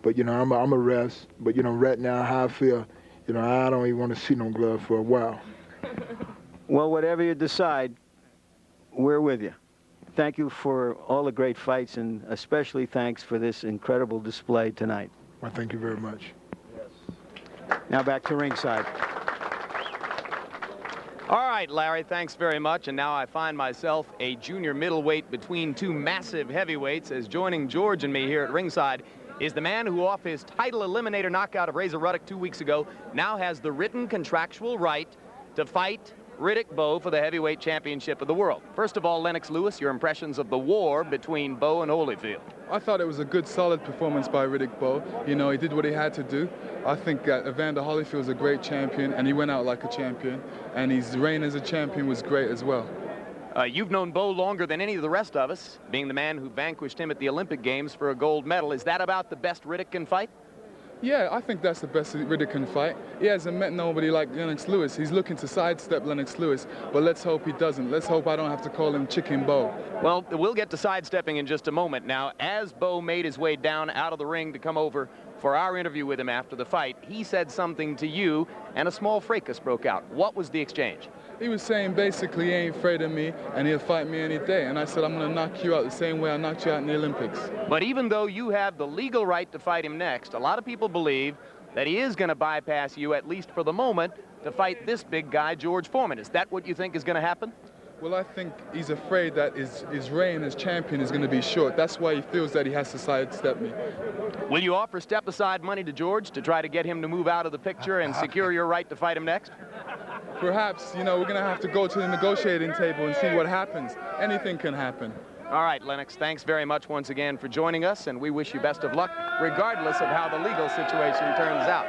But I'm a rest. But right now how I feel, I don't even want to see no glove for a while. Well, whatever you decide, we're with you. Thank you for all the great fights, and especially thanks for this incredible display tonight. Well, thank you very much. Yes. Now back to ringside. All right, Larry, thanks very much. And now I find myself a junior middleweight between two massive heavyweights, as joining George and me here at ringside is the man who, off his title eliminator knockout of Razor Ruddock 2 weeks ago, now has the written contractual right to fight Riddick Bowe for the heavyweight championship of the world. First of all, Lennox Lewis, your impressions of the war between Bowe and Holyfield. I thought it was a good, solid performance by Riddick Bowe. He did what he had to do. I think that Evander Holyfield is a great champion, and he went out like a champion. And his reign as a champion was great as well. You've known Bowe longer than any of the rest of us, being the man who vanquished him at the Olympic Games for a gold medal. Is that about the best Riddick can fight? Yeah, I think that's the best Riddick can fight. He hasn't met nobody like Lennox Lewis. He's looking to sidestep Lennox Lewis, but let's hope he doesn't. Let's hope I don't have to call him Chicken Bowe. Well, we'll get to sidestepping in just a moment. Now, as Bowe made his way down out of the ring to come over for our interview with him after the fight, he said something to you, and a small fracas broke out. What was the exchange? He was saying basically he ain't afraid of me and he'll fight me any day. And I said, I'm going to knock you out the same way I knocked you out in the Olympics. But even though you have the legal right to fight him next, a lot of people believe that he is going to bypass you, at least for the moment, to fight this big guy, George Foreman. Is that what you think is going to happen? Well, I think he's afraid that his reign as champion is going to be short. That's why he feels that he has to sidestep me. Will you offer step-aside money to George to try to get him to move out of the picture and secure your right to fight him next? Perhaps, we're going to have to go to the negotiating table and see what happens. Anything can happen. All right, Lennox, thanks very much once again for joining us, and we wish you best of luck, regardless of how the legal situation turns out.